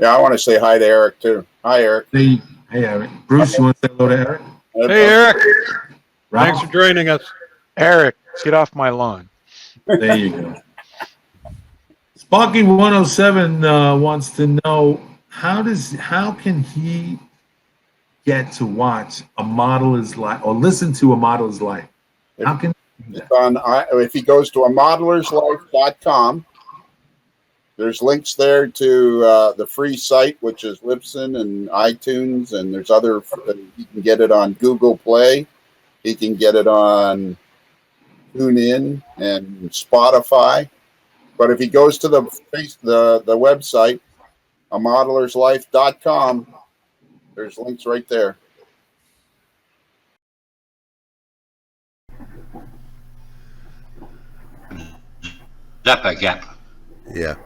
Yeah, I want to say hi to Eric too. Hi, Eric. Hey, Eric. Bruce, you want to say hello to Eric? Hey, Eric. Ralph? Thanks for joining us. Eric, get off my lawn. There you go. Sparky 107 wants to know how can he get to watch a modeler's life or listen to a modeler's life? How can if he goes to amodelerslife.com, there's links there to the free site, which is Libsyn and iTunes, and there's other. You can get it on Google Play. He can get it on TuneIn and Spotify. But if he goes to the website, amodelerslife.com, there's links right there. Zappa gap. Yeah.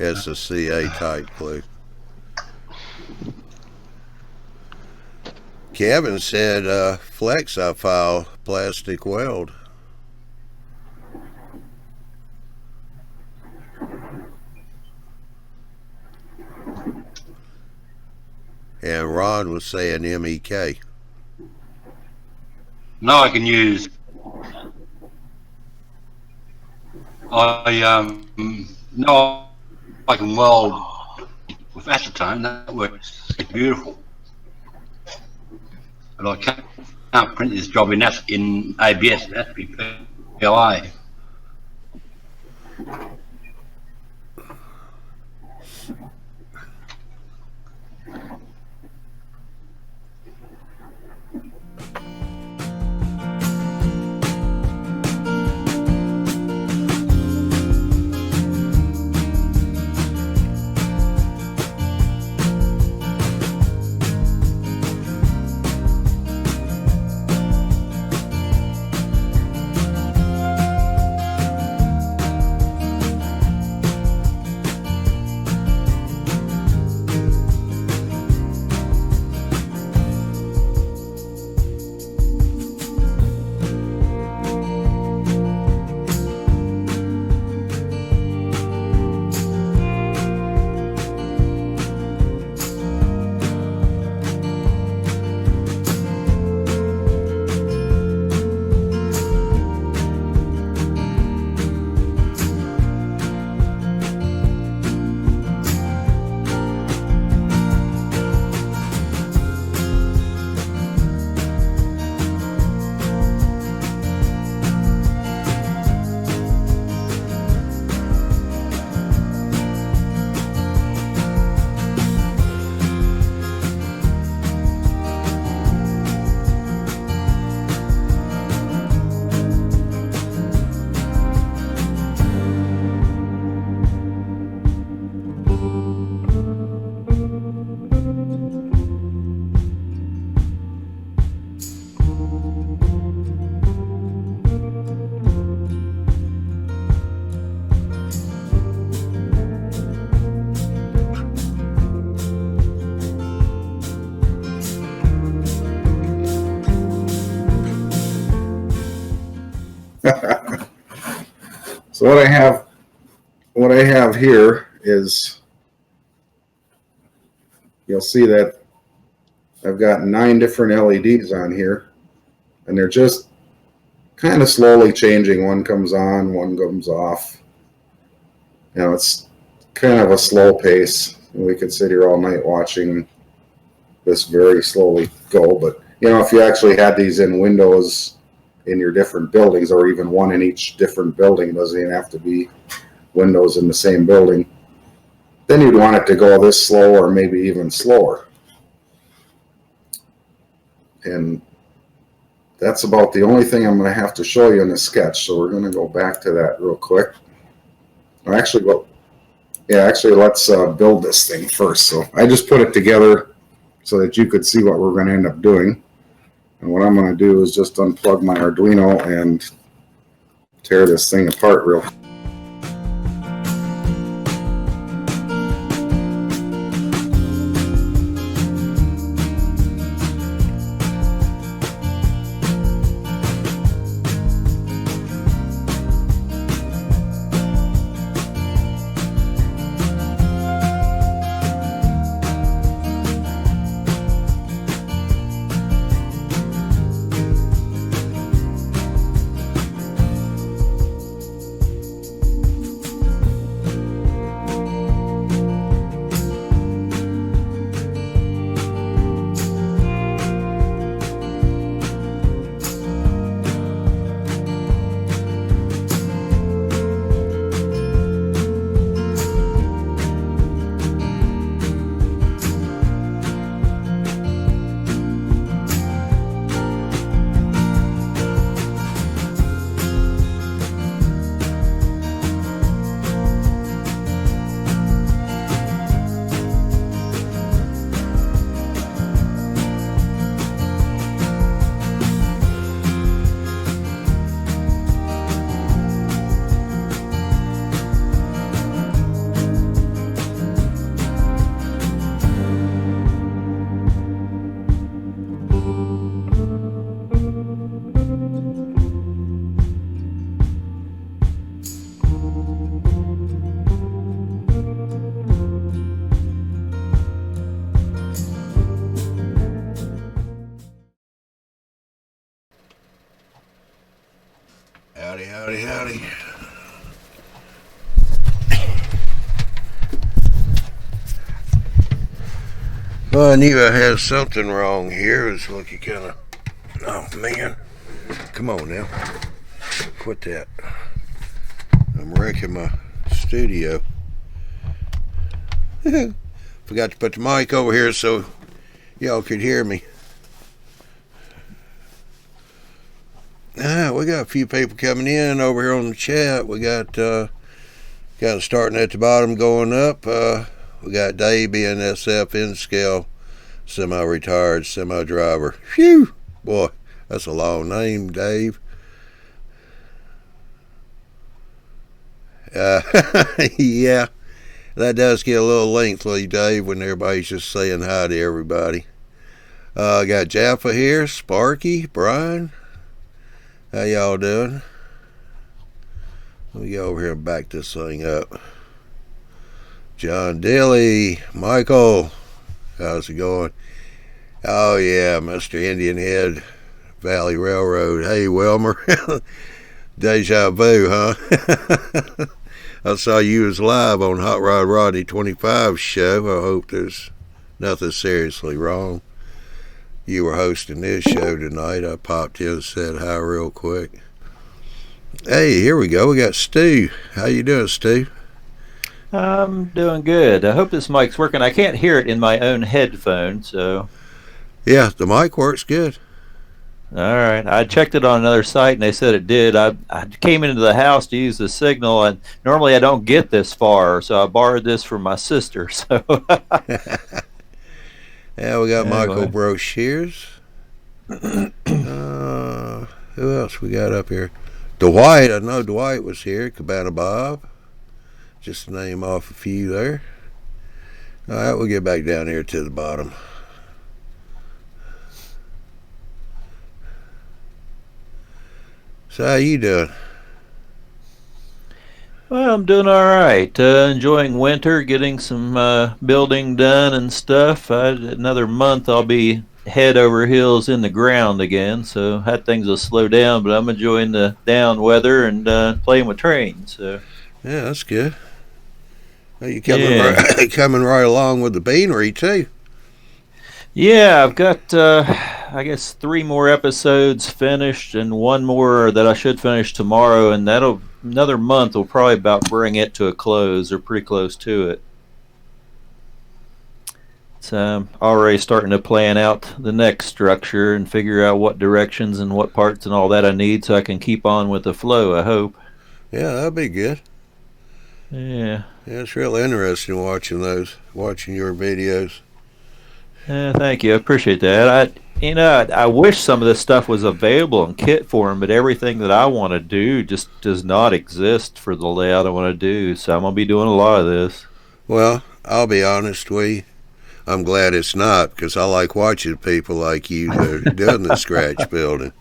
It's a CA type glue. Kevin said Flexifile plastic weld. And Ron was saying MEK. No, I can use. No, I can weld with acetone. That works. It's beautiful. But I can't print this job in ABS. It has to be PLA. So what I have here is, you'll see that I've got 9 different LEDs on here, and they're just kind of slowly changing. One comes on, one comes off. You know, it's kind of a slow pace. We could sit here all night watching this very slowly go, but you know, if you actually had these in windows in your different buildings, or even one in each different building, doesn't even have to be windows in the same building, then you'd want it to go this slow or maybe even slower. And that's about the only thing I'm going to have to show you in the sketch. So we're going to go back to that real quick. Let's build this thing first. So I just put it together so that you could see what we're going to end up doing. And what I'm going to do is just unplug my Arduino and tear this thing apart real quick. Howdy, howdy. Well, I knew I had something wrong here. It's looking kind of... Oh, man. Come on now. Quit that. I'm wrecking my studio. Forgot to put the mic over here so y'all could hear me. We got a few people coming in over here on the chat. We got starting at the bottom going up. We got Dave BNSF in scale, semi-retired, semi-driver. Phew! Boy, that's a long name, Dave. Yeah, that does get a little lengthy, Dave, when everybody's just saying hi to everybody. I got Jaffa here, Sparky, Brian. How y'all doing? Let me go over here and back this thing up. John Dilly, Michael, how's it going? Oh yeah, Mr. Indian Head, Valley Railroad. Hey Wilmer, deja vu, huh? I saw you was live on Hot Rod Roddy 25's show. I hope there's nothing seriously wrong. You were hosting this show tonight. I popped in and said hi real quick. Hey, here we go. We got Stu. How you doing, Stu? I'm doing good. I hope this mic's working. I can't hear it in my own headphone, so... Yeah, the mic works good. All right. I checked it on another site, and they said it did. I came into the house to use the signal, and normally I don't get this far, so I borrowed this from my sister, so... Yeah, we got Anyway. Michael Brocheters. Who else we got up here? Dwight. I know Dwight was here. Cabana Bob. Just to name off a few there. All right, we'll get back down here to the bottom. So how you doing? Well, I'm doing all right. Enjoying winter, getting some building done and stuff. Another month, I'll be head over heels in the ground again, so that things will slow down. But I'm enjoying the down weather and playing with trains. So Yeah, that's good. Well, you coming Yeah. coming right along with the beanery too. yeah, I've got I guess 3 more episodes finished and 1 more that I should finish tomorrow, and another month will probably about bring it to a close or pretty close to it. So I'm already starting to plan out the next structure and figure out what directions and what parts and all that I need so I can keep on with the flow, I hope. Yeah, that'd be good. Yeah. Yeah, it's real interesting watching your videos. Thank you. I appreciate that. I wish some of this stuff was available in kit form, but everything that I want to do just does not exist for the layout I want to do. So I'm going to be doing a lot of this. Well, I'll be honest with you. I'm glad it's not, because I like watching people like you that are doing the scratch building.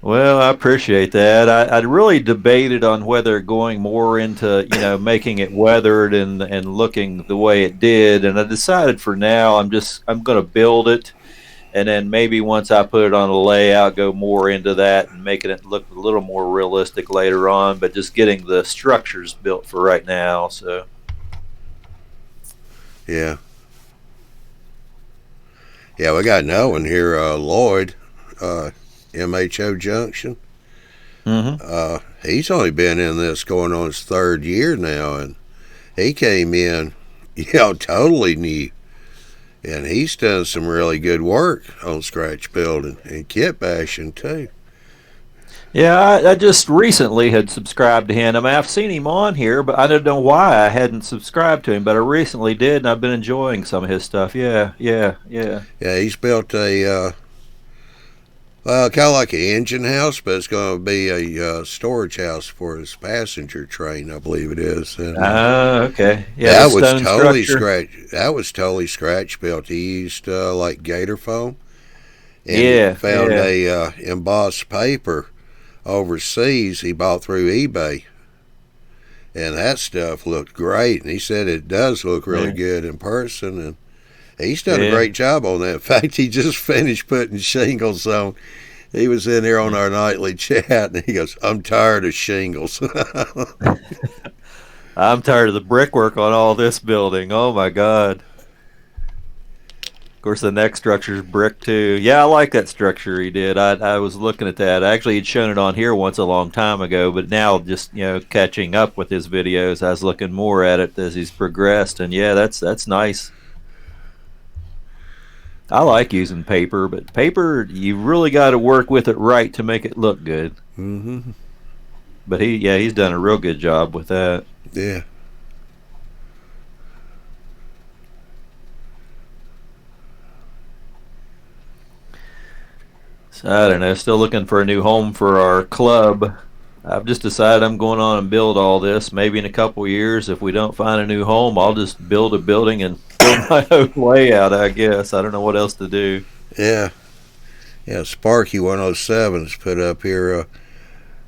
Well, I appreciate that. I really debated on whether going more into, making it weathered and looking the way it did. And I decided for now I'm going to build it. And then maybe once I put it on a layout, go more into that and making it look a little more realistic later on. But just getting the structures built for right now. So. Yeah. Yeah, we got another one here, Lloyd, MHO Junction. He's only been in this going on his 3rd year now, and he came in, totally new. And he's done some really good work on scratch building and kit bashing too. Yeah, I just recently had subscribed to him. I mean, I've seen him on here, but I don't know why I hadn't subscribed to him. But I recently did, and I've been enjoying some of his stuff. Yeah. Yeah, he's built a, kind of like an engine house, but it's going to be a storage house for his passenger train, I believe it is. And, okay. Yeah, that was totally structure. That was totally scratch built. He used like gator foam, and Yeah, found yeah. a embossed paper overseas he bought through eBay, and that stuff looked great, and he said it does look really good in person, and he's done a great job on that. In fact, he just finished putting shingles on He was in there on our nightly chat, and he goes, "I'm tired of shingles." I'm tired of the brickwork on all this building. Oh my God. Of course, the next structure is brick too. Yeah, I like that structure he did. I was looking at that. Actually, he'd shown it on here once a long time ago, but now just catching up with his videos, I was looking more at it as he's progressed, and yeah, that's nice. I like using paper, but paper you really got to work with it right to make it look good. Mm-hmm. But he's done a real good job with that. Yeah. So, I don't know. Still looking for a new home for our club. I've just decided I'm going on and build all this. Maybe in a couple years, if we don't find a new home, I'll just build a building and build my own layout, I guess. I don't know what else to do. Yeah. Yeah, Sparky 107's put up here.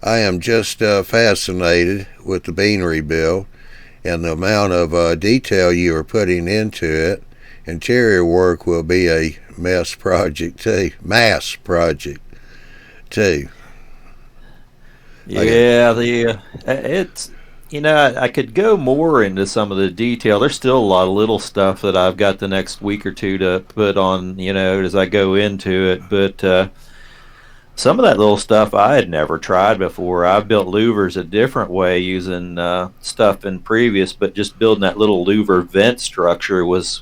I am just fascinated with the beanery build and the amount of detail you are putting into it. Interior work will be a mass project too. Yeah, it's I could go more into some of the detail. There's still a lot of little stuff that I've got the next week or two to put on, as I go into it. But some of that little stuff I had never tried before. I've built louvers a different way using stuff in previous, but just building that little louver vent structure was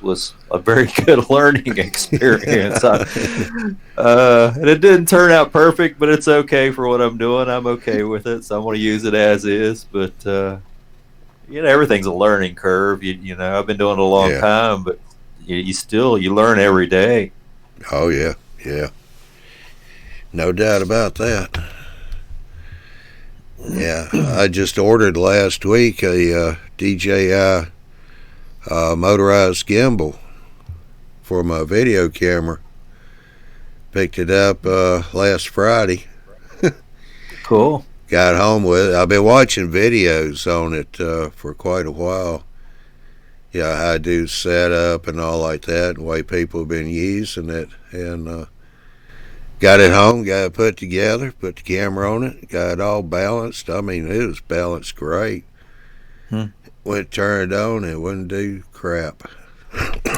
a very good learning experience. And it didn't turn out perfect, but it's okay for what I'm doing. I'm okay with it, so I'm going to use it as is. But everything's a learning curve. I've been doing it a long time, but you learn every day. Oh yeah, yeah. No doubt about that. Yeah, I just ordered last week a DJI motorized gimbal for my video camera. Picked it up last Friday. Cool. Got home with it. I've been watching videos on it for quite a while. Yeah, how to do setup and all like that, the way people have been using it, and got it home, got it put together, put the camera on it, got it all balanced. I mean, it was balanced great. Went turned on, it wouldn't do crap.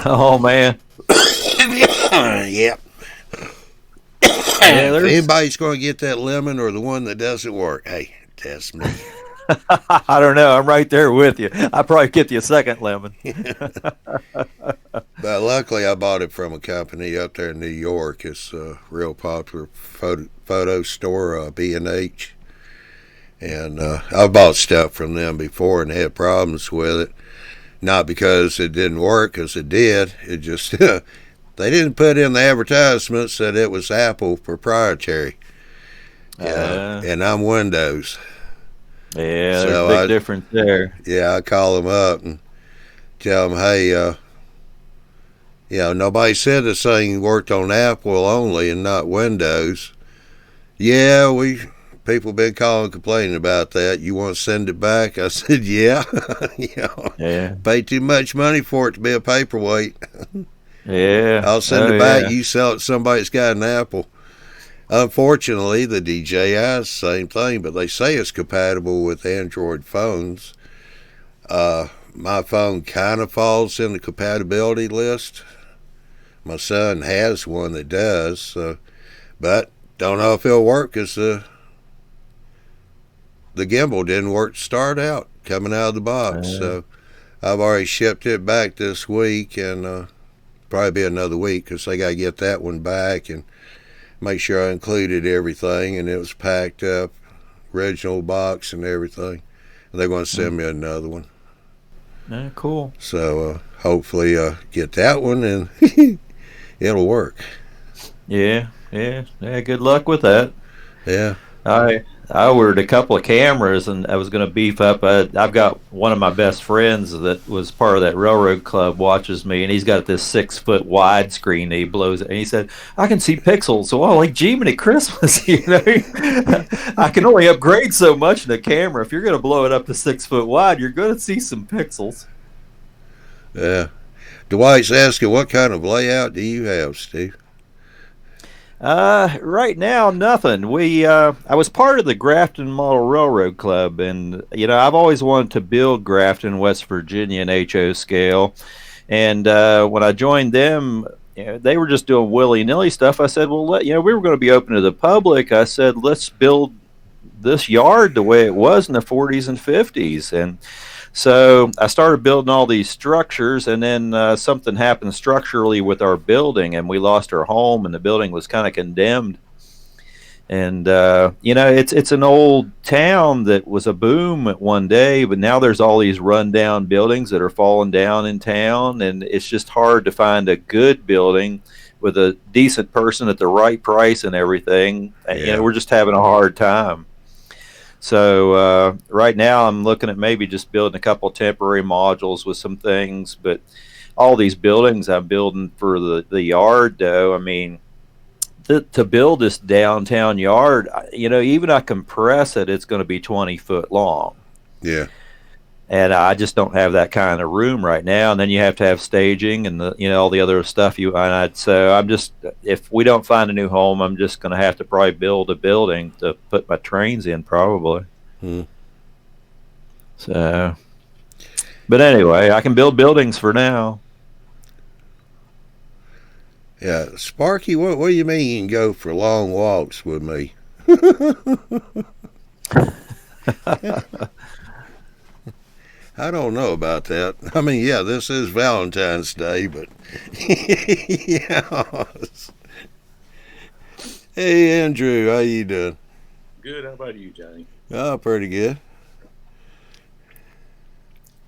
Oh, man. Yep. If anybody's going to get that lemon or the one that doesn't work, hey, test me. I don't know. I'm right there with you. I'll probably get you a second lemon. But luckily, I bought it from a company up there in New York. It's a real popular photo store, B&H. And I've bought stuff from them before and had problems with it. Not because it didn't work, because it did. It just, they didn't put in the advertisements that it was Apple proprietary. And I'm Windows. Yeah, there's a big difference there. Yeah, I call them up and tell them, hey, nobody said this thing worked on Apple only and not Windows. Yeah, people been calling complaining about that. You want to send it back? I said, yeah. Pay too much money for it to be a paperweight. Yeah. I'll send it back. You sell it to somebody that's got an Apple. Unfortunately, the DJI is the same thing, but they say it's compatible with Android phones. My phone kind of falls in the compatibility list. My son has one that does, but don't know if it'll work because the gimbal didn't work to start out, coming out of the box. So I've already shipped it back this week, and probably be another week because they got to get that one back and make sure I included everything, and it was packed up, original box and everything. And they're going to send me another one. Cool. So hopefully get that one and it'll work. Yeah. Good luck with that. Yeah. I ordered a couple of cameras, and I was going to beef up. I've got one of my best friends that was part of that railroad club watches me, and he's got this 6-foot widescreen that he blows it. And he said, I can see pixels. So, like, Jiminy Christmas, I can only upgrade so much in a camera. If you're going to blow it up to 6-foot wide, you're going to see some pixels. Yeah. Dwight's asking, what kind of layout do you have, Steve? Right now, nothing. I was part of the Grafton Model Railroad Club, and I've always wanted to build Grafton, West Virginia, in HO scale. And when I joined them, they were just doing willy nilly stuff. I said, well, we were going to be open to the public. I said, let's build this yard the way it was in the 40s and 50s, and so I started building all these structures, and then something happened structurally with our building, and we lost our home, and the building was kind of condemned. And it's an old town that was a boom at one day, but now there's all these rundown buildings that are falling down in town, and it's just hard to find a good building with a decent person at the right price and everything. Yeah. We're just having a hard time. So right now I'm looking at maybe just building a couple temporary modules with some things, but all these buildings I'm building for the yard, though, I mean, to build this downtown yard, even I compress it, it's going to be 20 foot long. Yeah. And I just don't have that kind of room right now. And then you have to have staging and all the other stuff so I'm just, if we don't find a new home, I'm just going to have to probably build a building to put my trains in, probably. So, but anyway, I can build buildings for now. Yeah, Sparky, what do you mean you can go for long walks with me? I don't know about that. I mean, yeah, this is Valentine's Day, but yes. Hey, Andrew, how you doing? Good. How about you, Johnny? Oh, pretty good.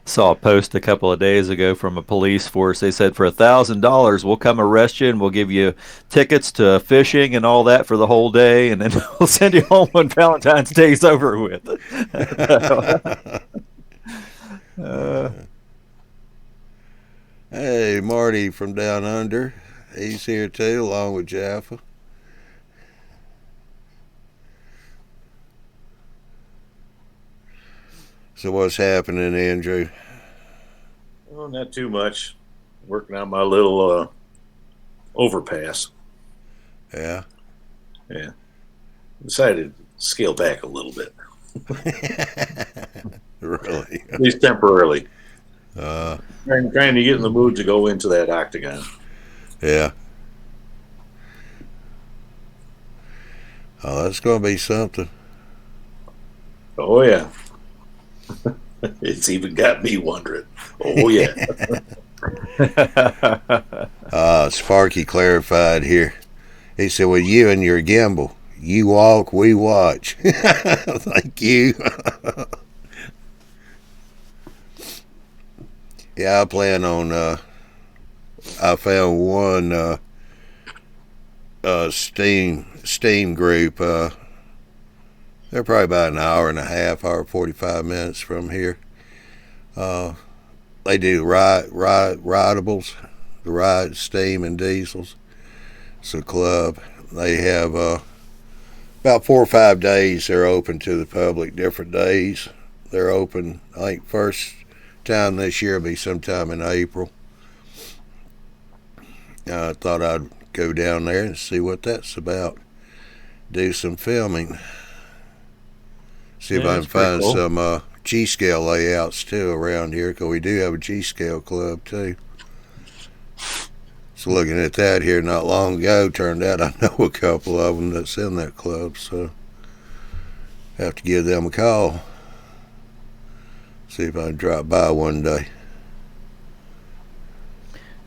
Saw a post a couple of days ago from a police force. They said for $1,000 we'll come arrest you and we'll give you tickets to fishing and all that for the whole day, and then we'll send you home when Valentine's Day's over with. Hey, Marty from down under. He's here too, along with Jaffa. So what's happening, Andrew? Oh, not too much. Working on my little overpass. Yeah. Yeah. Decided to scale back a little bit. Really? At least temporarily. Trying to get in the mood to go into that octagon. Yeah. Oh, that's going to be something. Oh, yeah. It's even got me wondering. Oh, yeah. Sparky clarified here. He said, well, you and your gimbal, you walk, we watch. Thank you. Yeah, I plan on, I found one Steam group. They're probably about an hour and a half, hour 45 minutes from here. They do rideables, the ride, steam, and diesels. It's a club. They have about 4 or 5 days they're open to the public, different days. They're open, I think, first time this year will be sometime in April. I thought I'd go down there and see what that's about. Do some filming. See if I can find some G-scale layouts too around here, because we do have a G-scale club too. So looking at that here not long ago, turned out I know a couple of them that's in that club, so have to give them a call. See if I can drop by one day.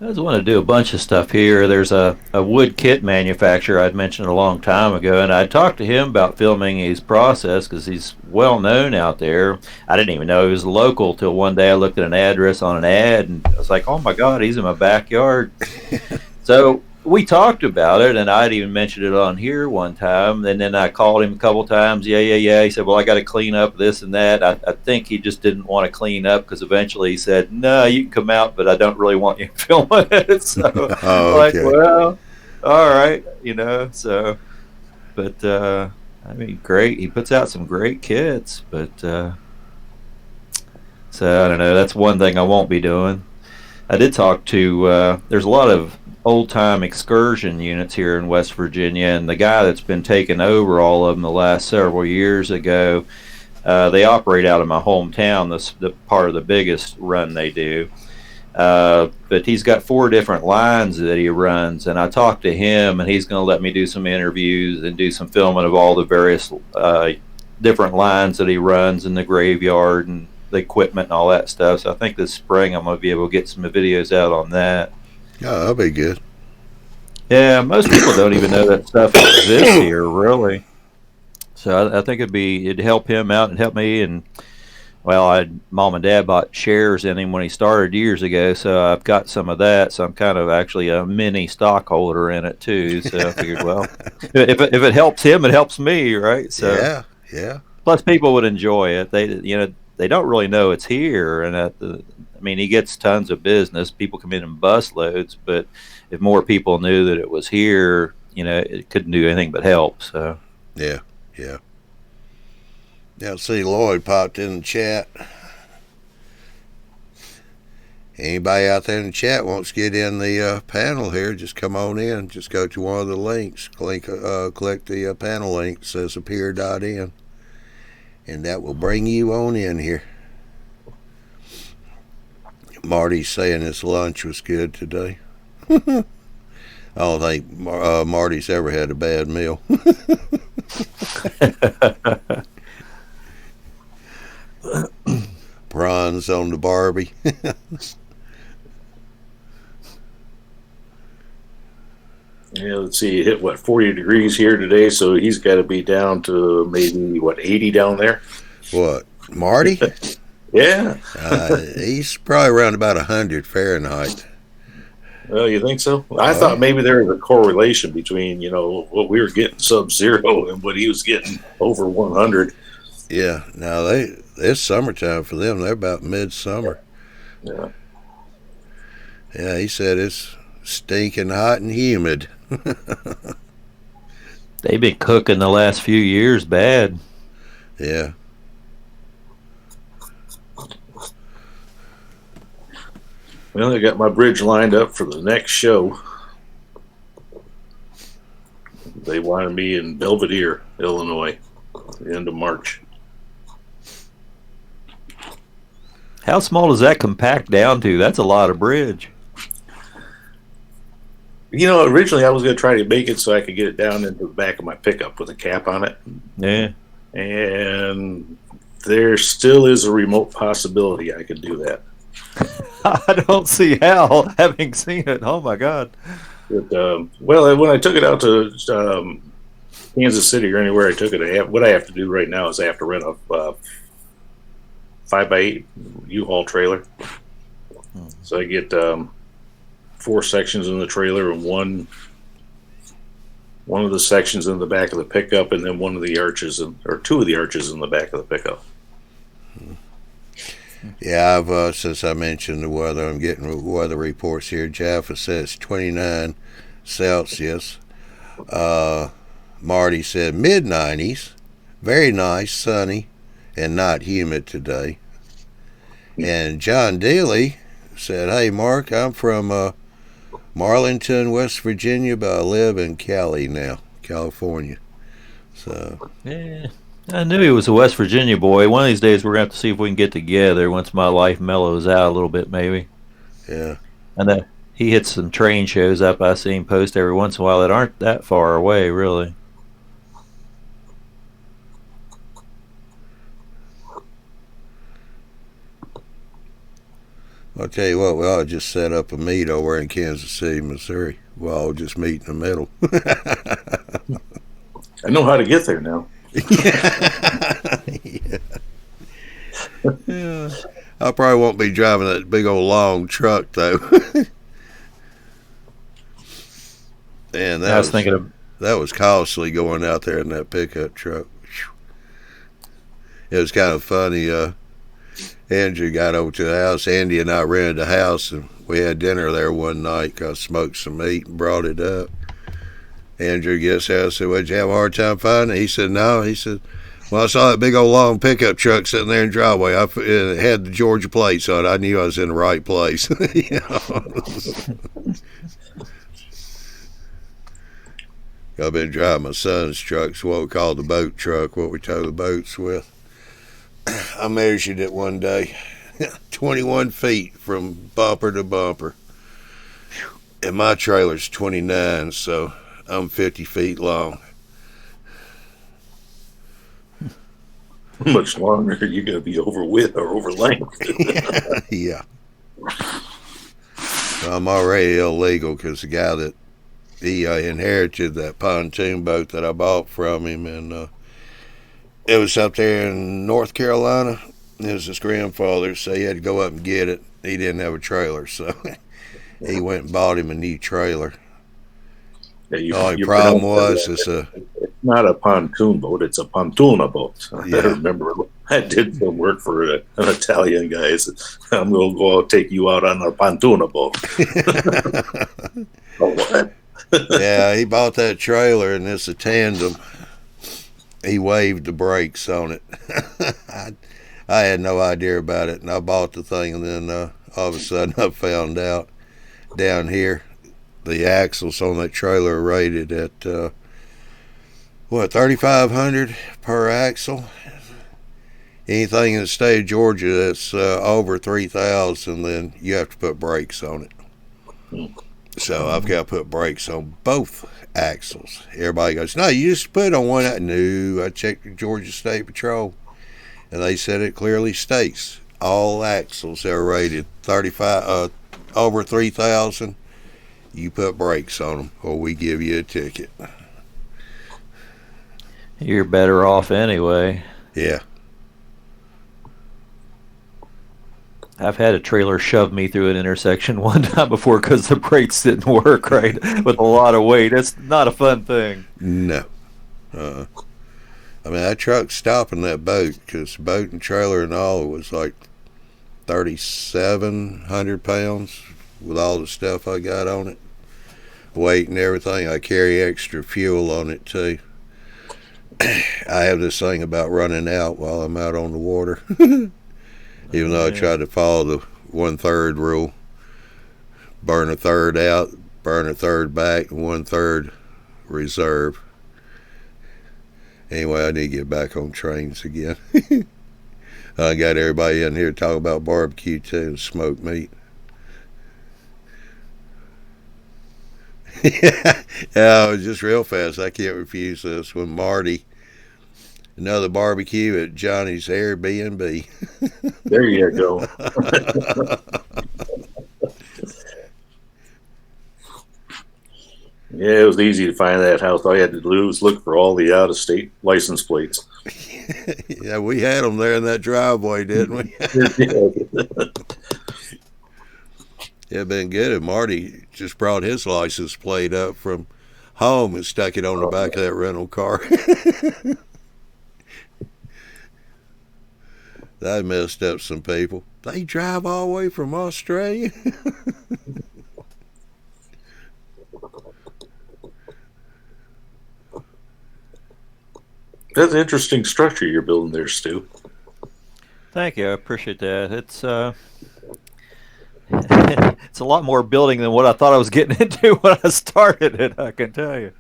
I just want to do a bunch of stuff here. There's a wood kit manufacturer I'd mentioned a long time ago, and I talked to him about filming his process because he's well known out there. I didn't even know he was local till one day I looked at an address on an ad, and I was like, oh my God, he's in my backyard. So we talked about it, and I'd even mentioned it on here one time, and then I called him a couple times. Yeah. He said, well, I got to clean up this and that. I think he just didn't want to clean up because eventually he said, no, you can come out, but I don't really want you filming it. So okay. well, all right, so, but, I mean, great. He puts out some great kits, but, so I don't know. That's one thing I won't be doing. I did talk to, there's a lot of old-time excursion units here in West Virginia, and the guy that's been taking over all of them the last several years ago, they operate out of my hometown, the part of the biggest run they do. But he's got 4 different lines that he runs, and I talked to him, and he's going to let me do some interviews and do some filming of all the various different lines that he runs in the graveyard and the equipment and all that stuff. So I think this spring I'm going to be able to get some videos out on that. Oh, that'll be good. Yeah, most people don't even know that stuff exists here, really. So I think it'd help him out and help me. And well, Mom and Dad bought shares in him when he started years ago, so I've got some of that. So I'm kind of actually a mini stockholder in it too. So I figured, well, if it helps him, it helps me, right? So yeah. Plus, people would enjoy it. They don't really know it's here, and I mean, he gets tons of business. People come in bus loads, but if more people knew that it was here, it couldn't do anything but help. So yeah. Now, see, Lloyd popped in the chat. Anybody out there in the chat wants to get in the panel here, just come on in. Just go to one of the links. Click the panel link that says appear.in. And that will bring you on in here. Marty's saying his lunch was good today. I don't think Marty's ever had a bad meal. Bronze on the Barbie. Yeah, let's see. It hit 40 degrees here today, so he's got to be down to maybe 80 down there. What, Marty? Yeah. He's probably around about 100 Fahrenheit. Well, you think so? I thought maybe there was a correlation between, what we were getting sub-zero and what he was getting over 100. Yeah. Now, it's summertime for them. They're about midsummer. Yeah. Yeah, he said it's stinking hot and humid. they've been cooking the last few years bad. Yeah. Well, I got my bridge lined up for the next show. They wanted me in Belvedere, Illinois, the end of March. How small does that compact down to? That's a lot of bridge. Originally I was going to try to make it so I could get it down into the back of my pickup with a cap on it. Yeah. And there still is a remote possibility I could do that. I don't see how, having seen it. Oh, my God. But, when I took it out to Kansas City or anywhere I took it, what I have to do right now is I have to rent a 5x8 U-Haul trailer. So I get 4 sections in the trailer and one of the sections in the back of the pickup, and then one of the arches or 2 of the arches in the back of the pickup. Yeah, I've since I mentioned the weather, I'm getting weather reports here. Jaffa says 29 Celsius. Marty said mid-90s, very nice, sunny, and not humid today. And John Daly said, "Hey, Mark, I'm from Marlinton, West Virginia, but I live in Cali now, California." So Yeah. I knew he was a West Virginia boy. One of these days we're going to have to see if we can get together once my life mellows out a little bit, maybe. yeah, And he hits some train shows up. I see him post every once in a while that aren't that far away, really. I'll tell you what, we ought to just set up a meet over in Kansas City, Missouri. We'll all just meet in the middle. I know how to get there now. Yeah. I probably won't be driving that big old long truck though. And I was thinking of that was costly going out there in that pickup truck. It was kind of funny. Andrew got over to the house. Andy and I rented a house, and we had dinner there one night. I smoked some meat and brought it up. Andrew gets there. I said, "Would you have a hard time finding it?" He said, "No." He said, "Well, I saw that big old long pickup truck sitting there in the driveway. It had the Georgia plates on it. I knew I was in the right place." I've been driving my son's truck, it's what we call the boat truck, what we tow the boats with. I measured it one day, 21 feet from bumper to bumper. And my trailer's 29, so I'm 50 feet long. Much longer, you're going to be over width or over length. Yeah. I'm already illegal because the guy that he inherited that pontoon boat that I bought from him, and it was up there in North Carolina. It was his grandfather, so he had to go up and get it. He didn't have a trailer, so he went and bought him a new trailer. Yeah, The only problem was it's not a pontoon boat, it's a pontoona boat. Yeah. I remember I did some work for an Italian guy. He said, I'm going to go take you out on a pontoona boat. Oh, what? Yeah, he bought that trailer, and it's a tandem. He waved the brakes on it. I had no idea about it, and I bought the thing, and then all of a sudden I found out down here the axles on that trailer are rated at 3,500 per axle. Anything in the state of Georgia that's over 3,000, then you have to put brakes on it. So I've got to put brakes on both axles. Everybody goes, no, you just put it on one. No, I checked the Georgia State Patrol, and they said it clearly states all axles that are rated 35 over 3,000. You put brakes on them, or we give you a ticket. You're better off anyway. Yeah. I've had a trailer shove me through an intersection one time before because the brakes didn't work right with a lot of weight. It's not a fun thing. No. I mean, that truck stopping that boat, because the boat and trailer and all was like 3,700 pounds with all the stuff I got on it. Weight and everything. I carry extra fuel on it too. I have this thing about running out while I'm out on the water. Even though I try to follow the 1/3 rule. Burn a third out, burn a third back, and 1/3 reserve. Anyway, I need to get back on trains again. I got everybody in here to talk about barbecue too and smoked meat. Yeah, just real fast. I can't refuse this. When Marty, another barbecue at Johnny's Airbnb. There you go. Yeah, it was easy to find that house. All you had to do was look for all the out-of-state license plates. Yeah, we had them there in that driveway, didn't we? It'd been good if Marty just brought his license plate up from home and stuck it on the back of that rental car. That messed up some people. They drive all the way from Australia. That's an interesting structure you're building there, Stu. Thank you. I appreciate that. It's it's a lot more building than what I thought I was getting into when I started it, I can tell you.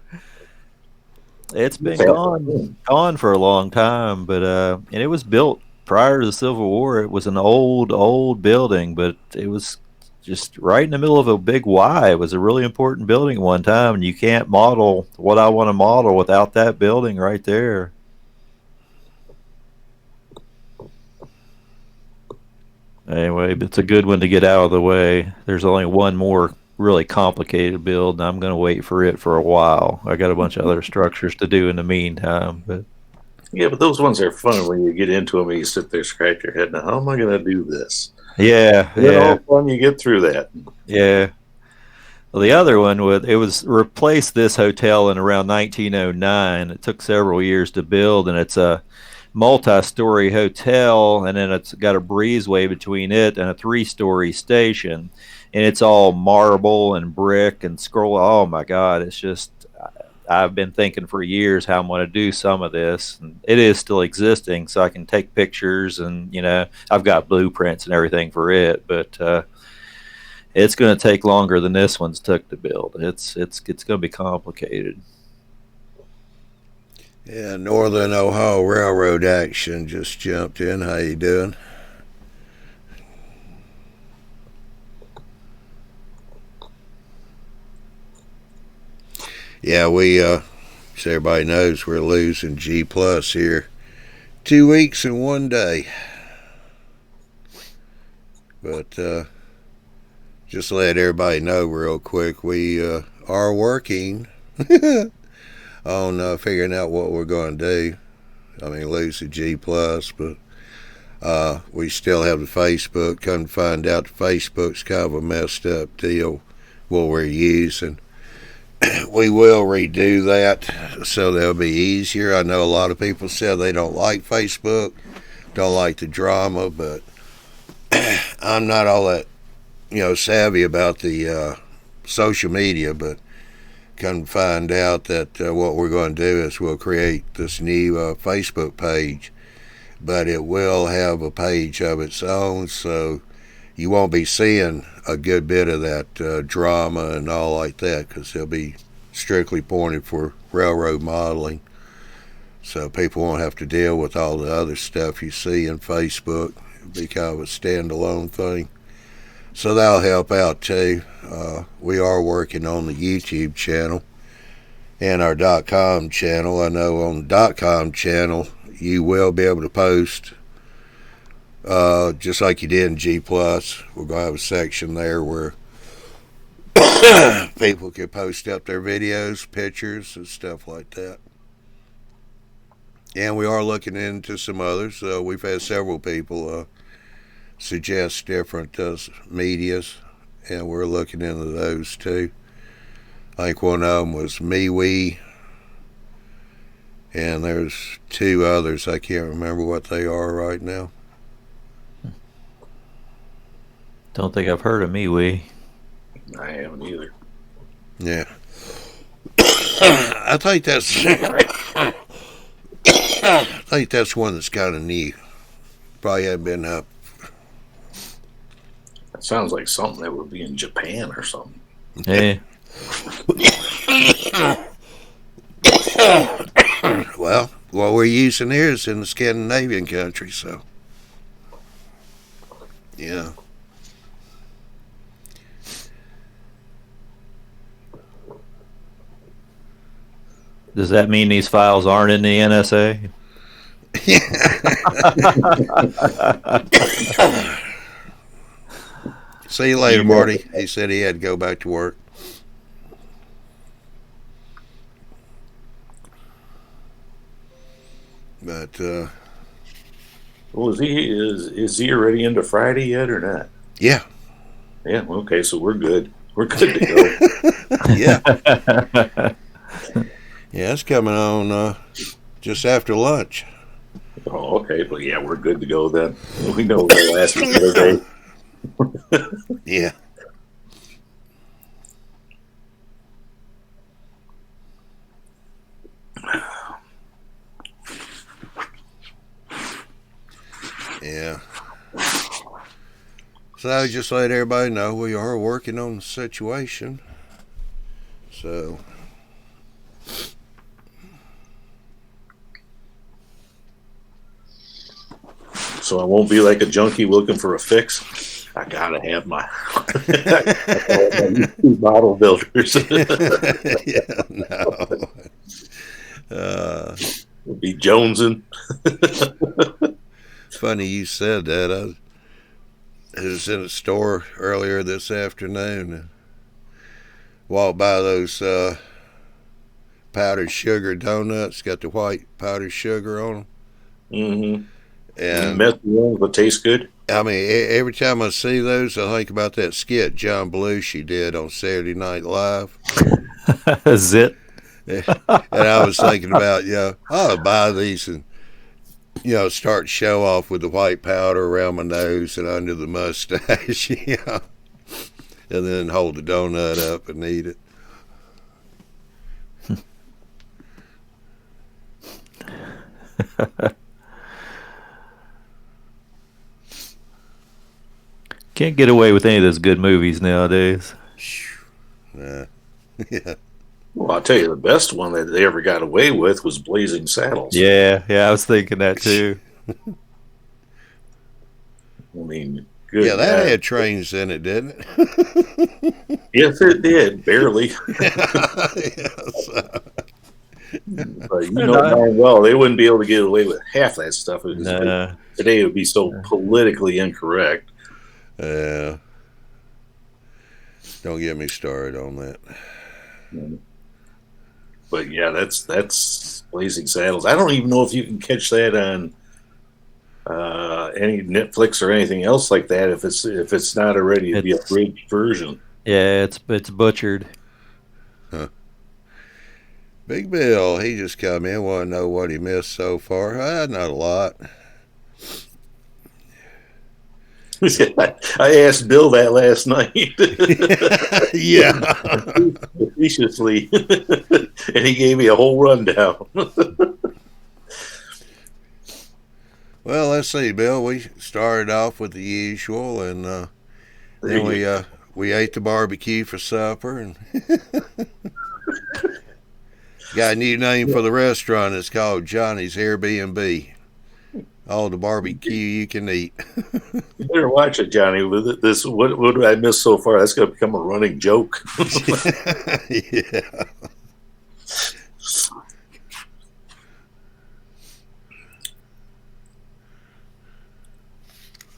It's been gone for a long time, but and it was built prior to the Civil War. It was an old building, but it was just right in the middle of a big Y. It was a really important building at one time, and you can't model what I want to model without that building right there. Anyway, but it's a good one to get out of the way. There's only one more really complicated build, and I'm going to wait for it for a while. I got a bunch of other structures to do in the meantime. But yeah, but those ones are fun when you get into them and you sit there, scratch your head. Now, how am I going to do this? Yeah, All fun you get through that. Yeah. Well, the other one it was replaced this hotel in around 1909. It took several years to build, and it's a multi-story hotel, and then it's got a breezeway between it and a 3-story station, and it's all marble and brick and scroll. Oh my God, it's just, I've been thinking for years how I'm going to do some of this, and it is still existing, so I can take pictures, and I've got blueprints and everything for it, but it's going to take longer than this one's took to build. It's going to be complicated. Yeah, Northern Ohio Railroad Action just jumped in. How you doing? Yeah, we so everybody knows we're losing G Plus here. 2 weeks and 1 day. But just to let everybody know real quick, we are working on figuring out what we're going to do. I mean, lose the G Plus, but we still have the Facebook. Come to find out, the Facebook's kind of a messed up deal what we're using. We will redo that so they'll be easier. I know a lot of people said they don't like Facebook, don't like the drama, but I'm not all that savvy about the social media. But come to find out that what we're going to do is we'll create this new Facebook page, but it will have a page of its own, so you won't be seeing a good bit of that drama and all like that, because they'll be strictly pointed for railroad modeling, so people won't have to deal with all the other stuff you see in Facebook. It'll be kind of a standalone thing, so that'll help out too. We are working on the YouTube channel and our .com channel. I know on the .com channel you will be able to post just like you did in G Plus. We're going to have a section there where people can post up their videos, pictures, and stuff like that. And we are looking into some others. We've had several people suggest different medias, and we're looking into those too. I think one of them was MeWe, and there's 2 others. I can't remember what they are right now. Don't think I've heard of MeWe. I haven't either. Yeah. I think that's one that's kind of new. Probably hasn't been up. That sounds like something that would be in Japan or something. Yeah. Well, what we're using here is in the Scandinavian country, so yeah. Does that mean these files aren't in the NSA? See you later, Marty. He said he had to go back to work. But Well, is he already into Friday yet or not? yeah. Yeah. Okay, so we're good. We're good to go. Yeah. Yeah, it's coming on just after lunch. Oh, okay. But yeah, we're good to go then. We know the last day. Yeah. Yeah. So just let everybody know we are working on the situation. So I won't be like a junkie looking for a fix. I gotta have my bottle builders. yeah, no. Be jonesing. Funny you said that. I was in a store earlier this afternoon and walked by those powdered sugar donuts, got the white powdered sugar on them. Mm-hmm. And mess ones that taste good. I mean, every time I see those, I think about that skit John Belushi did on Saturday Night Live. Zit. And I was thinking about, I would buy these and, start show off with the white powder around my nose and under the mustache, and then hold the donut up and eat it. Can't get away with any of those good movies nowadays. Yeah. Well, I'll tell you, the best one that they ever got away with was Blazing Saddles. Yeah, I was thinking that too. I mean, good. Yeah, that had trains in it, didn't it? Yes, it did. Barely. Yes. But you know darn well they wouldn't be able to get away with half that stuff. Nah. Today it would be so politically incorrect. Yeah. Don't get me started on that. But yeah, that's Blazing Saddles. I don't even know if you can catch that on any Netflix or anything else like that. If it's not already the abridged version. Yeah, it's butchered. Huh. Big Bill, he just come in, want to know what he missed so far. Not a lot. I asked Bill that last night. Yeah. Facetiously. And he gave me a whole rundown. Well, let's see, Bill. We started off with the usual, and then we ate the barbecue for supper, and got a new name for the restaurant. It's called Johnny's Airbnb. All the barbecue you can eat. You better watch it, Johnny. With this, what did I miss so far? That's going to become a running joke. Yeah.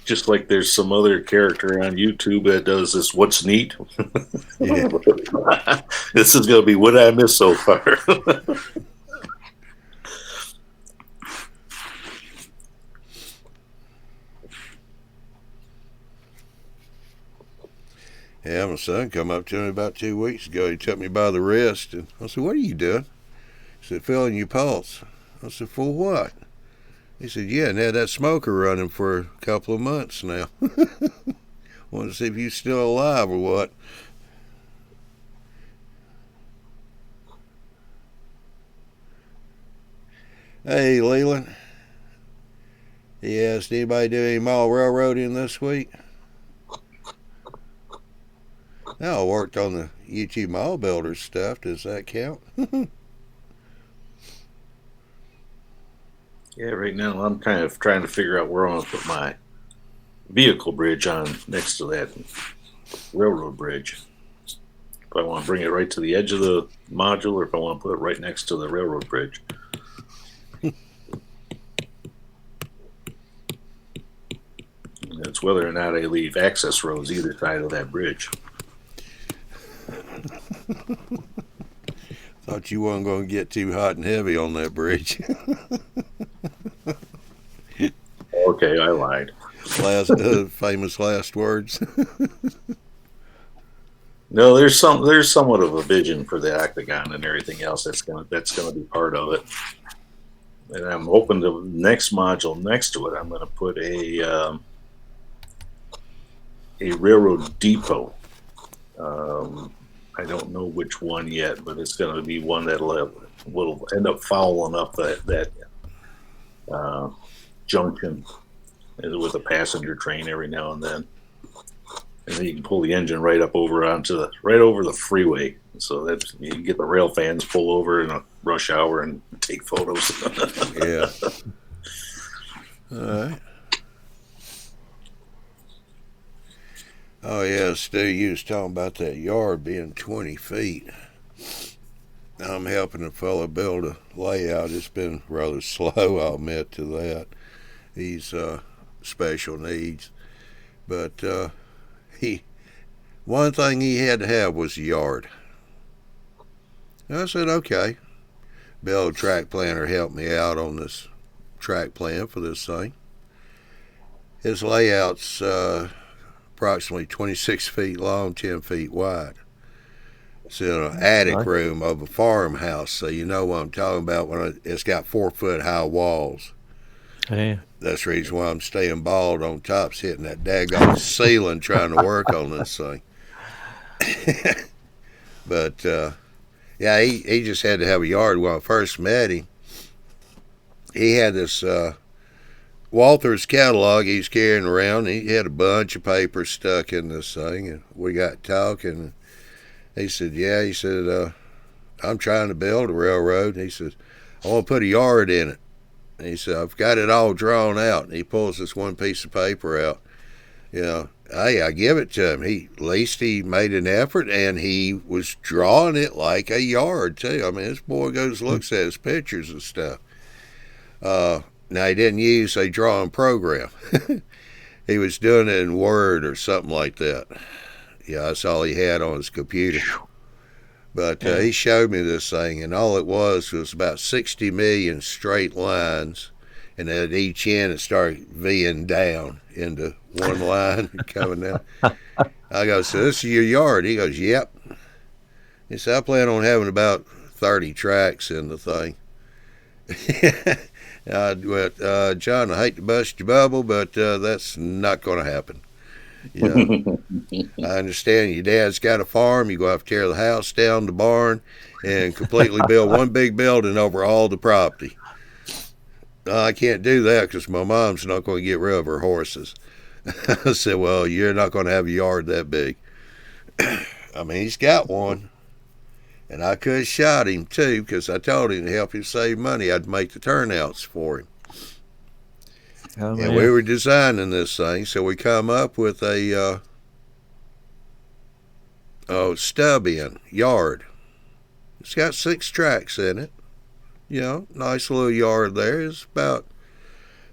Just like there's some other character on YouTube that does this. What's neat? Yeah. This is going to be what I missed so far. Yeah, my son come up to me about 2 weeks ago. He took me by the wrist, and I said, "What are you doing?" He said, "Feeling your pulse." I said, "For what?" He said, "Yeah, and had that smoker running for a couple of months now. Want to see if you're still alive or what." Hey, Leland. He asked, anybody do any mile railroading this week? No, I worked on the YouTube Mile Builders stuff. Does that count? Yeah, right now I'm kind of trying to figure out where I'm going to put my vehicle bridge on next to that railroad bridge. If I want to bring it right to the edge of the module, or if I want to put it right next to the railroad bridge. It's whether or not I leave access roads either side of that bridge. Thought you weren't going to get too hot and heavy on that bridge. Okay, I lied. Famous last words. No, there's somewhat of a vision for the octagon and everything else that's gonna be part of it. And I'm hoping the next module next to it, I'm gonna put a railroad depot. I don't know which one yet, but it's going to be one that will end up fouling up that junction with a passenger train every now and then. And then you can pull the engine right up over right over the freeway, so that you can get the rail fans pull over in a rush hour and take photos. Yeah. All right. Oh yeah, Stu, you was talking about that yard being 20 feet. I'm helping a fellow build a layout. It's been rather slow, I'll admit to that. He's special needs, but one thing he had to have was a yard. And I said, okay. Bill, track planner, helped me out on this track plan for this thing. His layout's approximately 26 feet long, 10 feet wide. It's in an attic room of a farmhouse, so you know what I'm talking about when it's got 4-foot high walls. Yeah. That's the reason why I'm staying bald on tops, hitting that daggone ceiling trying to work on this thing. But, yeah, he just had to have a yard. When I first met him, he had this Walther's catalog he's carrying around. He had a bunch of papers stuck in this thing, and we got talking. He said, I'm trying to build a railroad. And he says, I want to put a yard in it. And he said, I've got it all drawn out. And he pulls this one piece of paper out. Hey, I give it to him. At least he made an effort, and he was drawing it like a yard too. I mean, this boy looks at his pictures and stuff. Now he didn't use a drawing program. He was doing it in Word or something like that. Yeah, that's all he had on his computer. But he showed me this thing, and all it was about 60 million straight lines, and at each end it started V'ing down into one line and coming down. I go, so this is your yard? He goes, yep. He said, I plan on having about 30 tracks in the thing. I went, John, I hate to bust your bubble, but that's not going to happen. I understand your dad's got a farm. You're going to have to tear the house down, the barn, and completely build one big building over all the property. I can't do that because my mom's not going to get rid of her horses. I said, well, you're not going to have a yard that big. I mean, he's got one. And I could have shot him too, because I told him to help him save money, I'd make the turnouts for him. Oh, and we were designing this thing, so we come up with a stub in yard. It's got 6 tracks in it. Nice little yard there. It's about,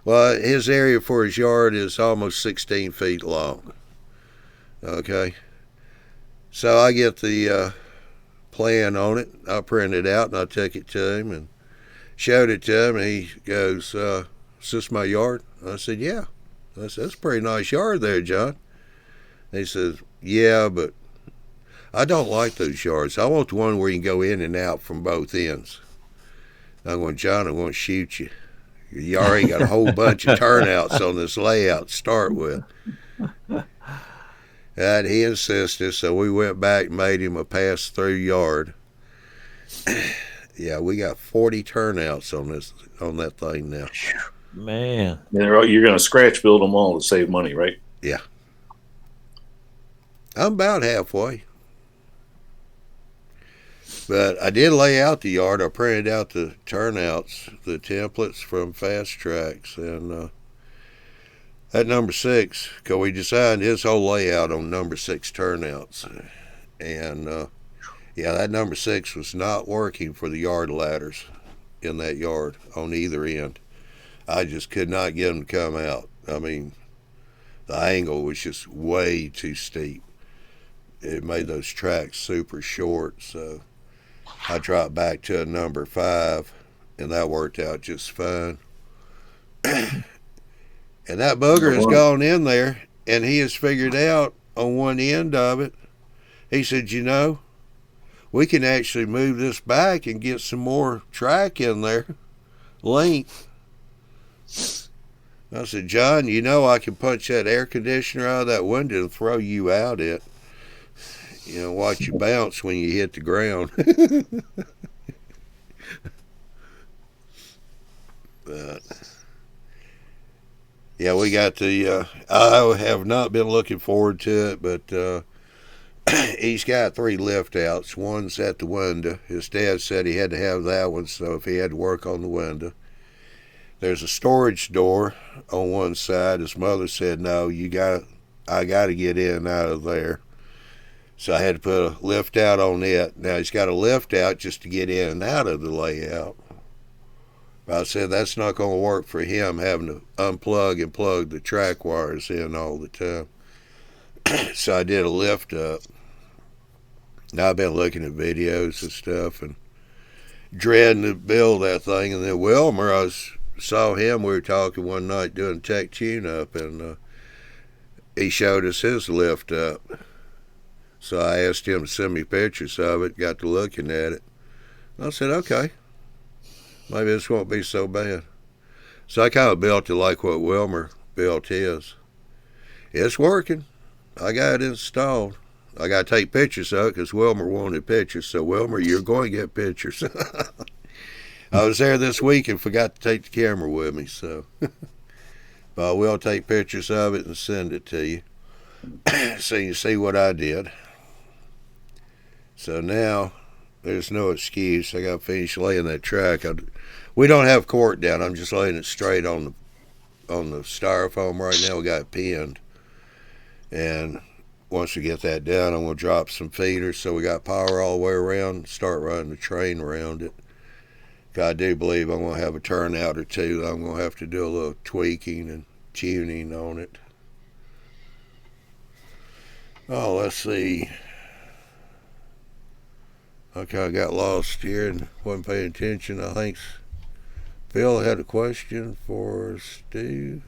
his area for his yard is almost 16 feet long. Okay. So I get the plan on it. I printed it out and I took it to him and showed it to him, and he goes, is this my yard? I said, yeah. I said, that's a pretty nice yard there, John. And he says, yeah, but I don't like those yards. I want the one where you can go in and out from both ends. I'm going, John, I'm going to shoot you. You already got a whole bunch of turnouts on this layout to start with. And he insisted, so we went back and made him a pass-through yard. Yeah, we got 40 turnouts on that thing now. Man. You're going to scratch build them all to save money, right? Yeah. I'm about halfway. But I did lay out the yard. I printed out the turnouts, the templates from Fast Tracks, and at number 6, because we designed his whole layout on number 6 turnouts. And, that number 6 was not working for the yard ladders in that yard on either end. I just could not get them to come out. I mean, the angle was just way too steep. It made those tracks super short, so I dropped back to a number 5, and that worked out just fine. And that booger has gone in there, and he has figured out on one end of it, he said, we can actually move this back and get some more track in there, length. I said, John, I can punch that air conditioner out of that window and throw you out it. Watch you bounce when you hit the ground. But yeah, we got the, I have not been looking forward to it, but he's got 3 lift outs. One's at the window. His dad said he had to have that one, so if he had to work on the window. There's a storage door on one side. His mother said, no, I got to get in and out of there. So I had to put a lift out on it. Now he's got a lift out just to get in and out of the layout. But I said that's not going to work for him, having to unplug and plug the track wires in all the time. So I did a lift up. Now I've been looking at videos and stuff and dreading to build that thing. And then Wilmer, saw him, we were talking one night doing tech tune-up, and he showed us his lift up. So I asked him to send me pictures of it, got to looking at it. I said, okay, maybe this won't be so bad. So I kind of built it like what Wilmer built his. It's working. I got it installed. I got to take pictures of it because Wilmer wanted pictures. So Wilmer, you're going to get pictures. I was there this week and forgot to take the camera with me. So, but I will take pictures of it and send it to you, so you see what I did. So now there's no excuse. I got to finish laying that track. We don't have cork down. I'm just laying it straight on the styrofoam right now. We got it pinned, and once we get that done, I'm going to drop some feeders so we got power all the way around, start running the train around it. I do believe I'm going to have a turnout or two. I'm going to have to do a little tweaking and tuning on it. Oh, let's see. Okay, I got lost here and wasn't paying attention. I think Bill had a question for Steve.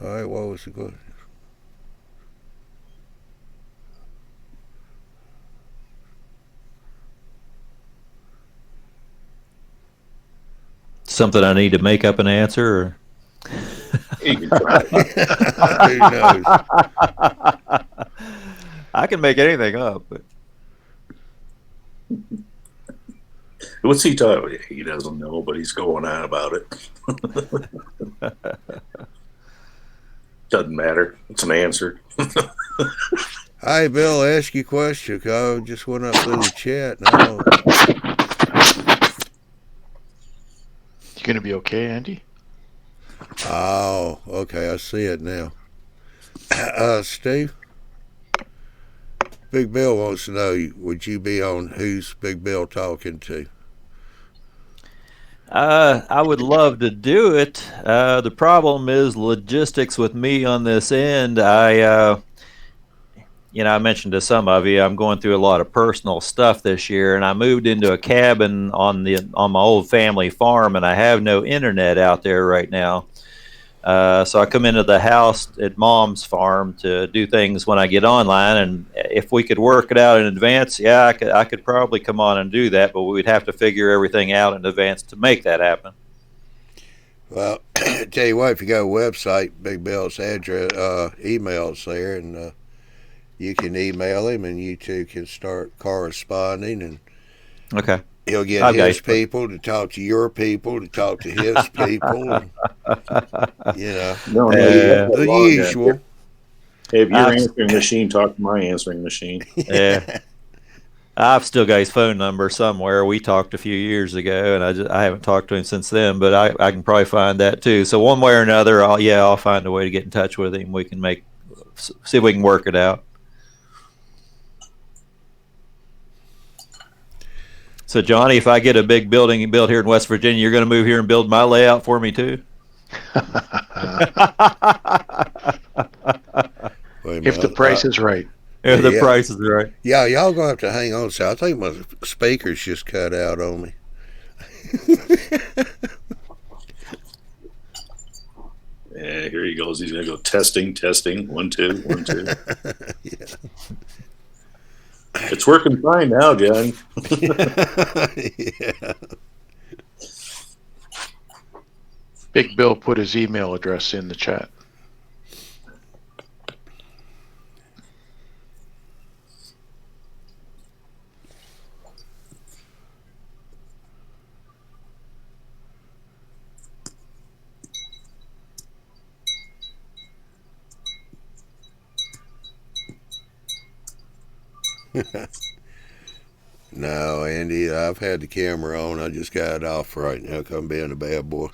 All right, what was the question? Something I need to make up an answer? Or? You can try. Who knows? I can make anything up. But... What's he talking? He doesn't know, but he's going on about it. Doesn't matter. It's an answer. Hi, Bill. Ask you a question. I just went up through the chat. Now. You gonna be okay, Andy? Oh, okay. I see it now. Steve? Big Bill wants to know, would you be on Who's Big Bill Talking To? I would love to do it. The problem is logistics with me on this end. I mentioned to some of you, I'm going through a lot of personal stuff this year, and I moved into a cabin on my old family farm, and I have no internet out there right now. So I come into the house at Mom's farm to do things when I get online, and if we could work it out in advance, yeah, I could probably come on and do that, but we'd have to figure everything out in advance to make that happen. Well, tell you what, if you go to the website, Big Bill's address, email's there, and you can email him, and you two can start corresponding, and okay. He'll get his people to talk to your people to talk to his people. And, the usual. Have your answering machine talk to my answering machine. Yeah. I've still got his phone number somewhere. We talked a few years ago, and I haven't talked to him since then, but I can probably find that too. So one way or another, I'll find a way to get in touch with him. We can see if we can work it out. So, Johnny, if I get a big building built here in West Virginia, you're going to move here and build my layout for me, too? If the price is right. If the price is right. Yeah, y'all going to have to hang on. So I think my speakers just cut out on me. Yeah, here he goes. He's going to go testing. 1, 2, 1, 2. Yeah. It's working fine now, John. Yeah. Big Bill put his email address in the chat. No, Andy, I've had the camera on. I just got it off right now because I'm being a bad boy.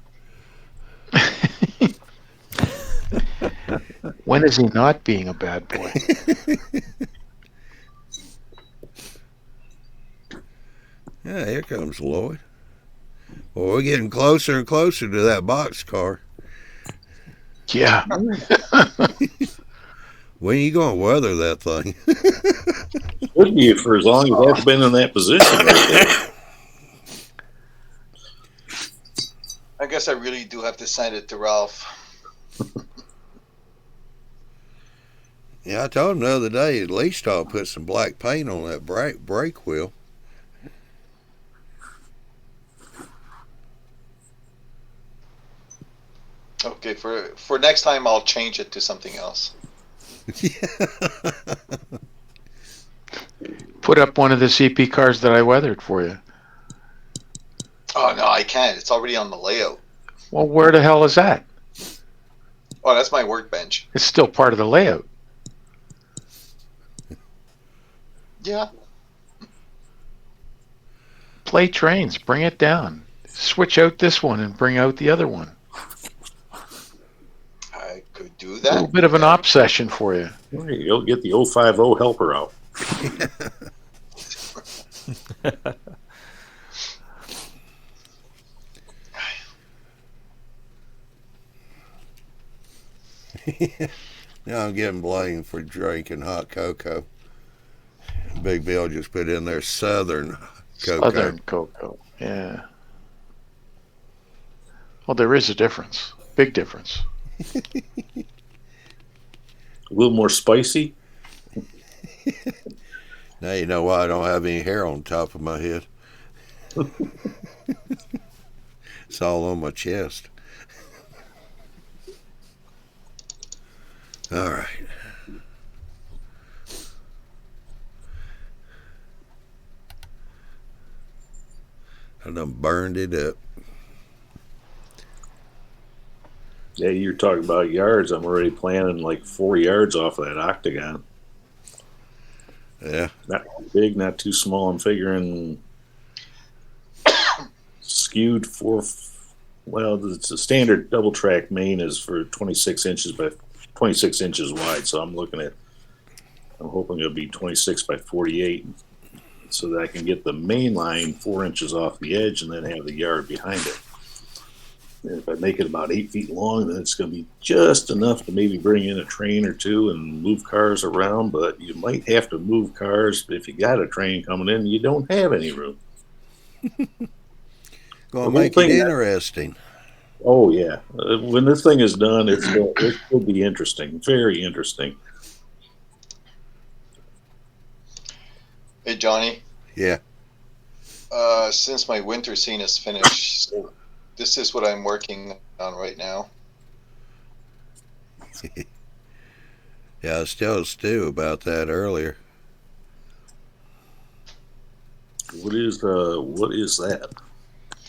When is he not being a bad boy? Yeah, here comes Lloyd. Well, we're getting closer and closer to that box car. Yeah. When are you going to weather that thing? Would be for as long as I've been in that position right there. I guess I really do have to send it to Ralph. Yeah, I told him the other day, at least I'll put some black paint on that brake wheel. Okay, for next time I'll change it to something else. Put up one of the CP cars that I weathered for you. Oh no, I can't. It's already on the layout. Well, where the hell is that? Oh, that's my workbench. It's still part of the layout. Yeah. play trains. Bring it down. Switch out this one and bring out the other one. I could do A little that. bit of an Yeah. obsession for you. You'll get the 050 helper out. Now I'm getting blamed for drinking hot cocoa. Big Bill just put in there Southern cocoa. Southern cocoa. Yeah. Well, there is a difference. Big difference. A little more spicy. Now you know why I don't have any hair on top of my head. It's all on my chest. All right. I done burned it up. Yeah, you're talking about yards. I'm already planning like 4 yards off of that octagon. Yeah. Not too big, not too small. I'm figuring skewed for, well, it's a standard double track main is for 26 inches by 26 inches wide. So I'm hoping it'll be 26 by 48 so that I can get the main line 4 inches off the edge and then have the yard behind it. And if I make it about 8 feet long, then it's going to be just enough to maybe bring in a train or two and move cars around. But you might have to move cars if you got a train coming in. You don't have any room. Gonna make it interesting. Oh yeah, when this thing is done, it will be interesting, very interesting. Hey, Johnny. Yeah. Since my winter scene is finished, so this is what I'm working on right now. Yeah, I was telling Stu about that earlier. What is that?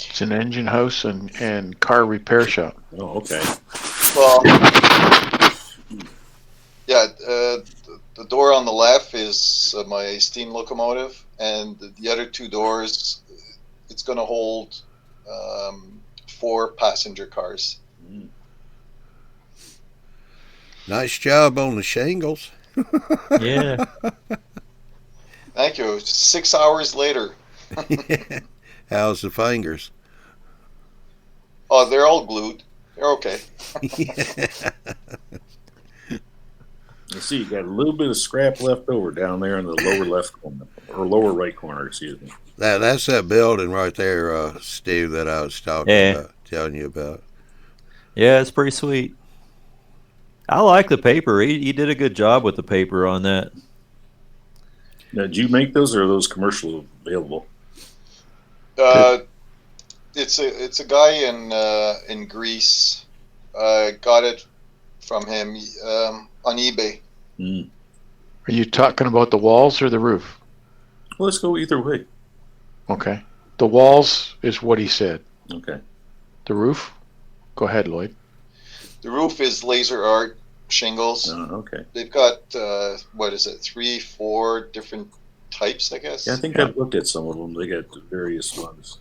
It's an engine house and car repair shop. Oh, okay. Well, yeah, the door on the left is my steam locomotive, and the other two doors, it's going to hold 4 passenger cars. Nice job on the shingles. Yeah. Thank you. 6 hours later. How's the fingers? Oh, they're all glued. They're okay. You see, you got a little bit of scrap left over down there in the lower left corner, or lower right corner, excuse me. That's that building right there, Steve, that I was telling you about. Yeah, it's pretty sweet. I like the paper. He did a good job with the paper on that. Now, did you make those, or are those commercially available? It's a guy in Greece. I got it from him on eBay. Mm. Are you talking about the walls or the roof? Well, let's go either way. Okay. The walls is what he said. Okay. The roof? Go ahead, Lloyd. The roof is laser art shingles. Okay. They've got 3, 4 different types, I guess. Yeah, I think I've looked at some of them. They got various ones.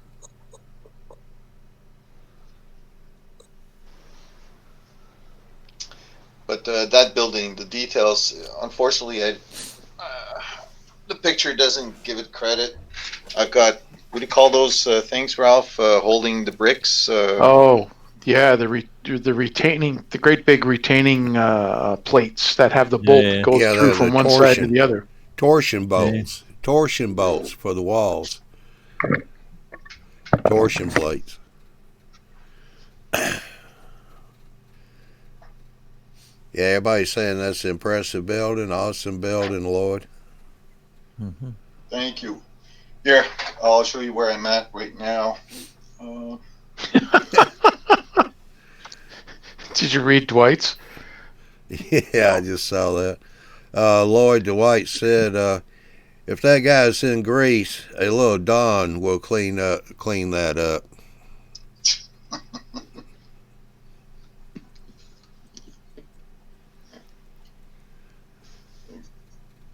But that building, the details, unfortunately, the picture doesn't give it credit. I've got, what do you call those things, Ralph, holding the bricks? Oh, yeah, the great big retaining plates that have the bolt that goes through from one side to the other. Torsion bolts. Yeah. Torsion bolts for the walls. Torsion plates. Yeah, everybody's saying that's an impressive building, awesome building, Lloyd. Mm-hmm. Thank you. Here, I'll show you where I'm at right now. Did you read Dwight's? Yeah, I just saw that. Lloyd Dwight said, if that guy's in Greece, a little Don will clean that up.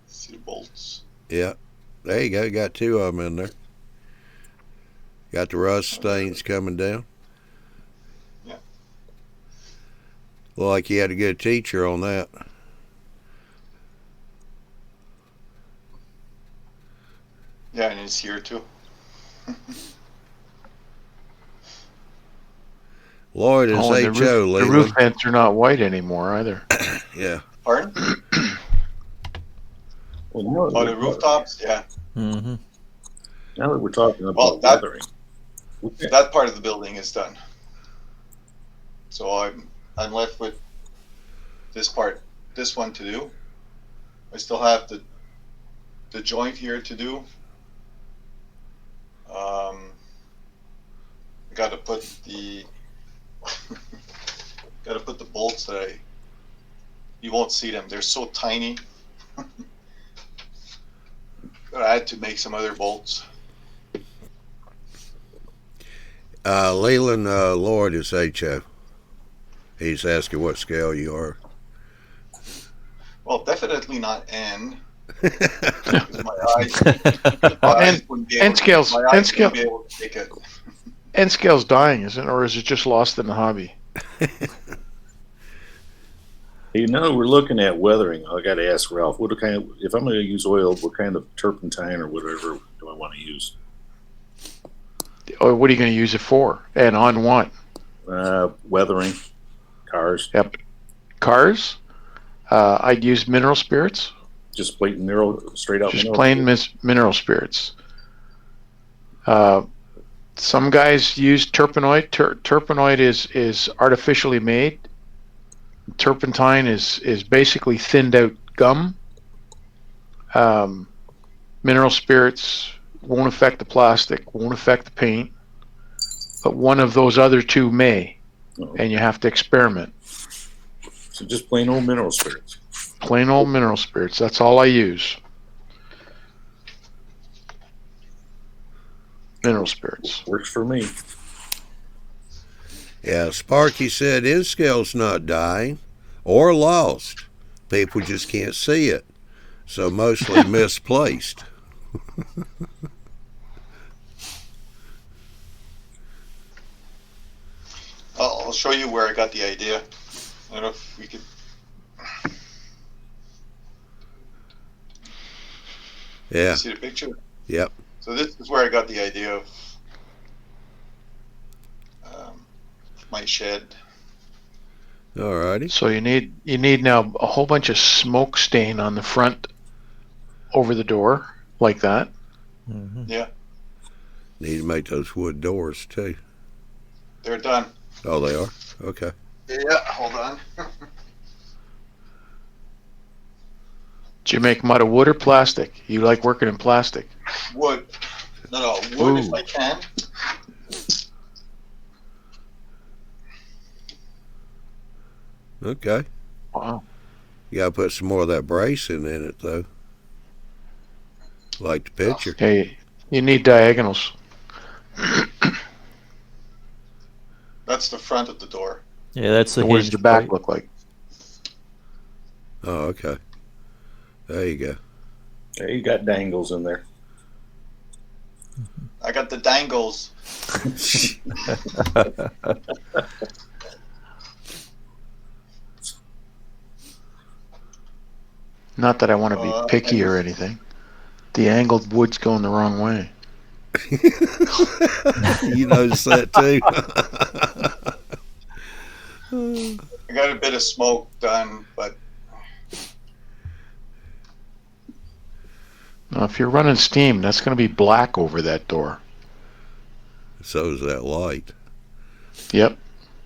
See the bolts. Yeah, there you go. You got 2 of them in there. Got the rust stains coming down. Yeah. Look like you had a good teacher on that. Yeah, and he's here too. Lloyd is and HO, the roof vents are not white anymore either. Yeah. Pardon? Well, Oh, the rooftops? Yeah. Mm-hmm. now that we're talking about Well, that- weathering, That part of the building is done. So I'm left with this one to do. I still have the joint here to do. I got to put the bolts that you won't see them. They're so tiny. But I had to make some other bolts. Leland Lloyd is HO. He's asking what scale you are. Well, definitely not N. Because my eyes wouldn't be able to take it. N scale's dying, isn't it? Or is it just lost in the hobby? now we're looking at weathering. I got to ask Ralph, if I'm going to use oil, what kind of turpentine or whatever do I want to use? Or what are you going to use it for? And on what? Weathering, cars. Yep. Cars? I'd use mineral spirits. Just plain straight out. Just plain mineral spirits. Some guys use turpenoid. Turpenoid is artificially made. Turpentine is basically thinned out gum. Mineral spirits won't affect the plastic, won't affect the paint, but one of those other two may, and you have to experiment. So just plain old mineral spirits. Plain old mineral spirits. That's all I use. Mineral spirits. Works for me. Yeah, Sparky said his scale's not dying or lost. People just can't see it. So mostly misplaced. I'll show you where I got the idea. I don't know if we could. Yeah. See the picture? Yep. So this is where I got the idea of my shed. Alrighty. So you need now a whole bunch of smoke stain on the front over the door like that. Mm-hmm. Yeah. Need to make those wood doors too. They're done. Oh, they are? Okay. Yeah, hold on. Do you make them out of wood or plastic? You like working in plastic? Wood. No, wood Ooh. if I can. Okay. Wow. You gotta put some more of that bracing in it though. Like the picture. Hey, you need diagonals. That's the front of the door. Yeah, that's the What does hinge the back plate. look like? Oh, okay. There you go. Yeah, you got dangles in there. I got the dangles. Not that I want to be picky or anything. The angled wood's going the wrong way. You noticed that too. I got a bit of smoke done, but Now, if you're running steam, that's going to be black over that door. So is that light. Yep.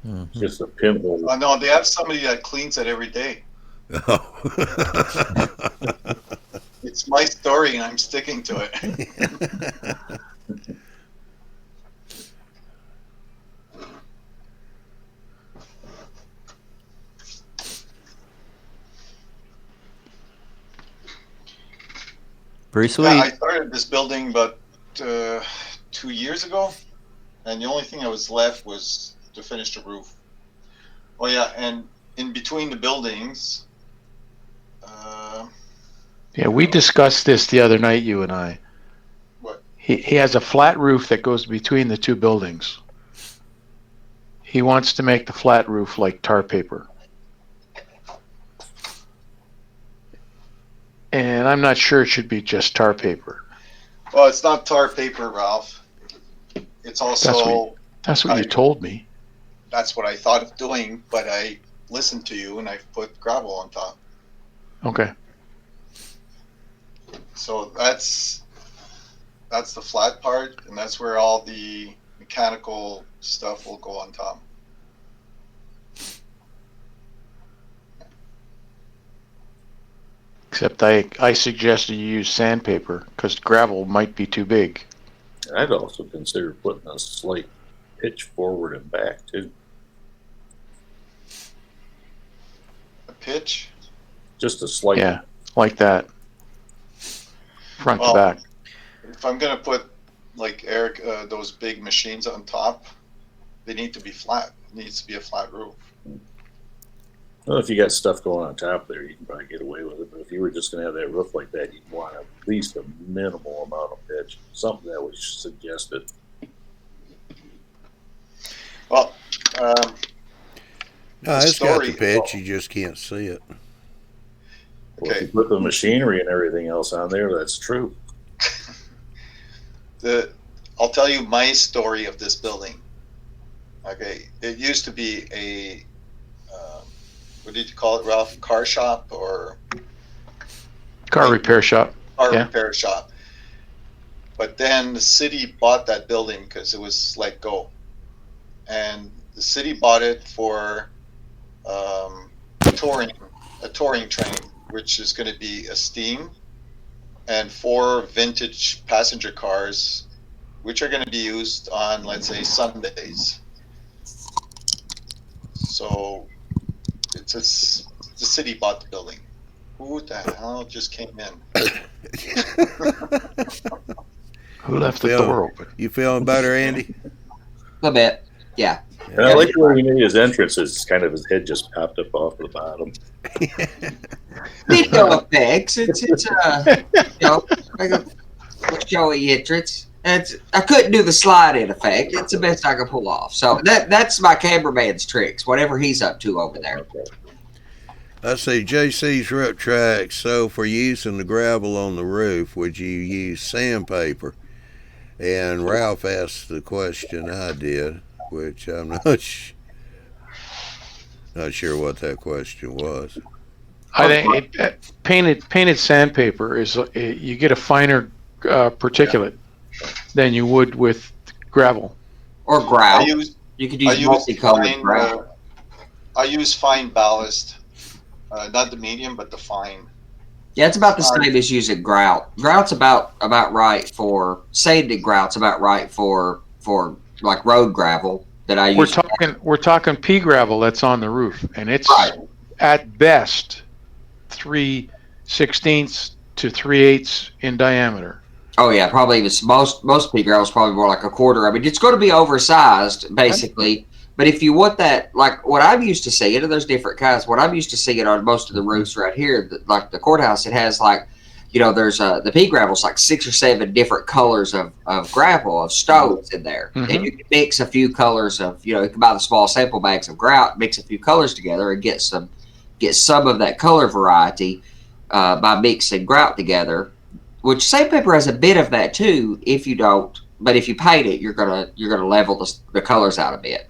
Mm-hmm. Just a pimple. no, they have somebody that cleans it every day. Oh. It's my story, and I'm sticking to it. Pretty sweet. Yeah, I started this building about 2 years ago, and the only thing that was left was to finish the roof. Oh yeah, and in between the buildings. Yeah, we discussed this the other night, you and I. What? He has a flat roof that goes between the two buildings. He wants to make the flat roof like tar paper. And I'm not sure it should be just tar paper. Well, it's not tar paper, Ralph. It's also That's what you told me. that's what I thought of doing, but I listened to you and I put gravel on top. Okay. So that's the flat part, and that's where all the mechanical stuff will go on top. Except I suggested you use sandpaper because gravel might be too big. I'd also consider putting a slight pitch forward and back too. A pitch? Just a slight. Yeah, like that. Front Well, to back. If I'm gonna put, like Eric, those big machines on top, they need to be flat. It needs to be a flat roof. Well, if you got stuff going on top there, you can probably get away with it. But if you were just going to have that roof like that, you'd want at least a minimal amount of pitch, something that was suggested. Well, No, it's got the pitch. You just can't see it. Well, if you put the machinery and everything else on there, that's true. I'll tell you my story of this building. Okay, it used to be a what did you call it, Ralph? Car shop or Car repair shop. car Yeah. repair shop. But then the city bought that building because it was let go, and the city bought it for a touring train, which is going to be a steam, and 4 vintage passenger cars, which are going to be used on, let's say, Sundays. So the city bought the building. Who the hell just came in? Who left the door open? You feeling better, Andy? A little bit, yeah. And I like the way he made his entrance. It's kind of his head just popped up off the bottom. Video effects. It's you know, like a showy entrance. I couldn't do the slide-in effect. It's the best I could pull off. So that's my cameraman's tricks. Whatever he's up to over there. Let's see, JC's rip tracks. So for using the gravel on the roof, would you use sandpaper? And Ralph asked the question I did, which I'm not sure what that question was. I think painted sandpaper is you get a finer particulate than you would with gravel or grout. You could use multicolored grout. I use fine ballast, not the medium, but the fine. Yeah, it's about the same as using grout. Grout's about right for sanded. Grout's about right for like road gravel that I use. We're talking pea gravel that's on the roof, and it's at best 3/16 to 3/8 in diameter. Oh yeah, probably even most pea gravel is probably more like a quarter. I mean, it's going to be oversized basically. But if you want that, like what I'm used to seeing, and there's different kinds. What I'm used to seeing on most of the roofs right here, like the courthouse, it has like, there's the pea gravel's like 6 or 7 different colors of gravel, of stones in there. Mm-hmm. And you can mix a few colors of, you can buy the small sample bags of grout, mix a few colors together, and get some of that color variety by mixing grout together. Which sandpaper has a bit of that too. If you don't, but if you paint it, you're gonna level the colors out a bit.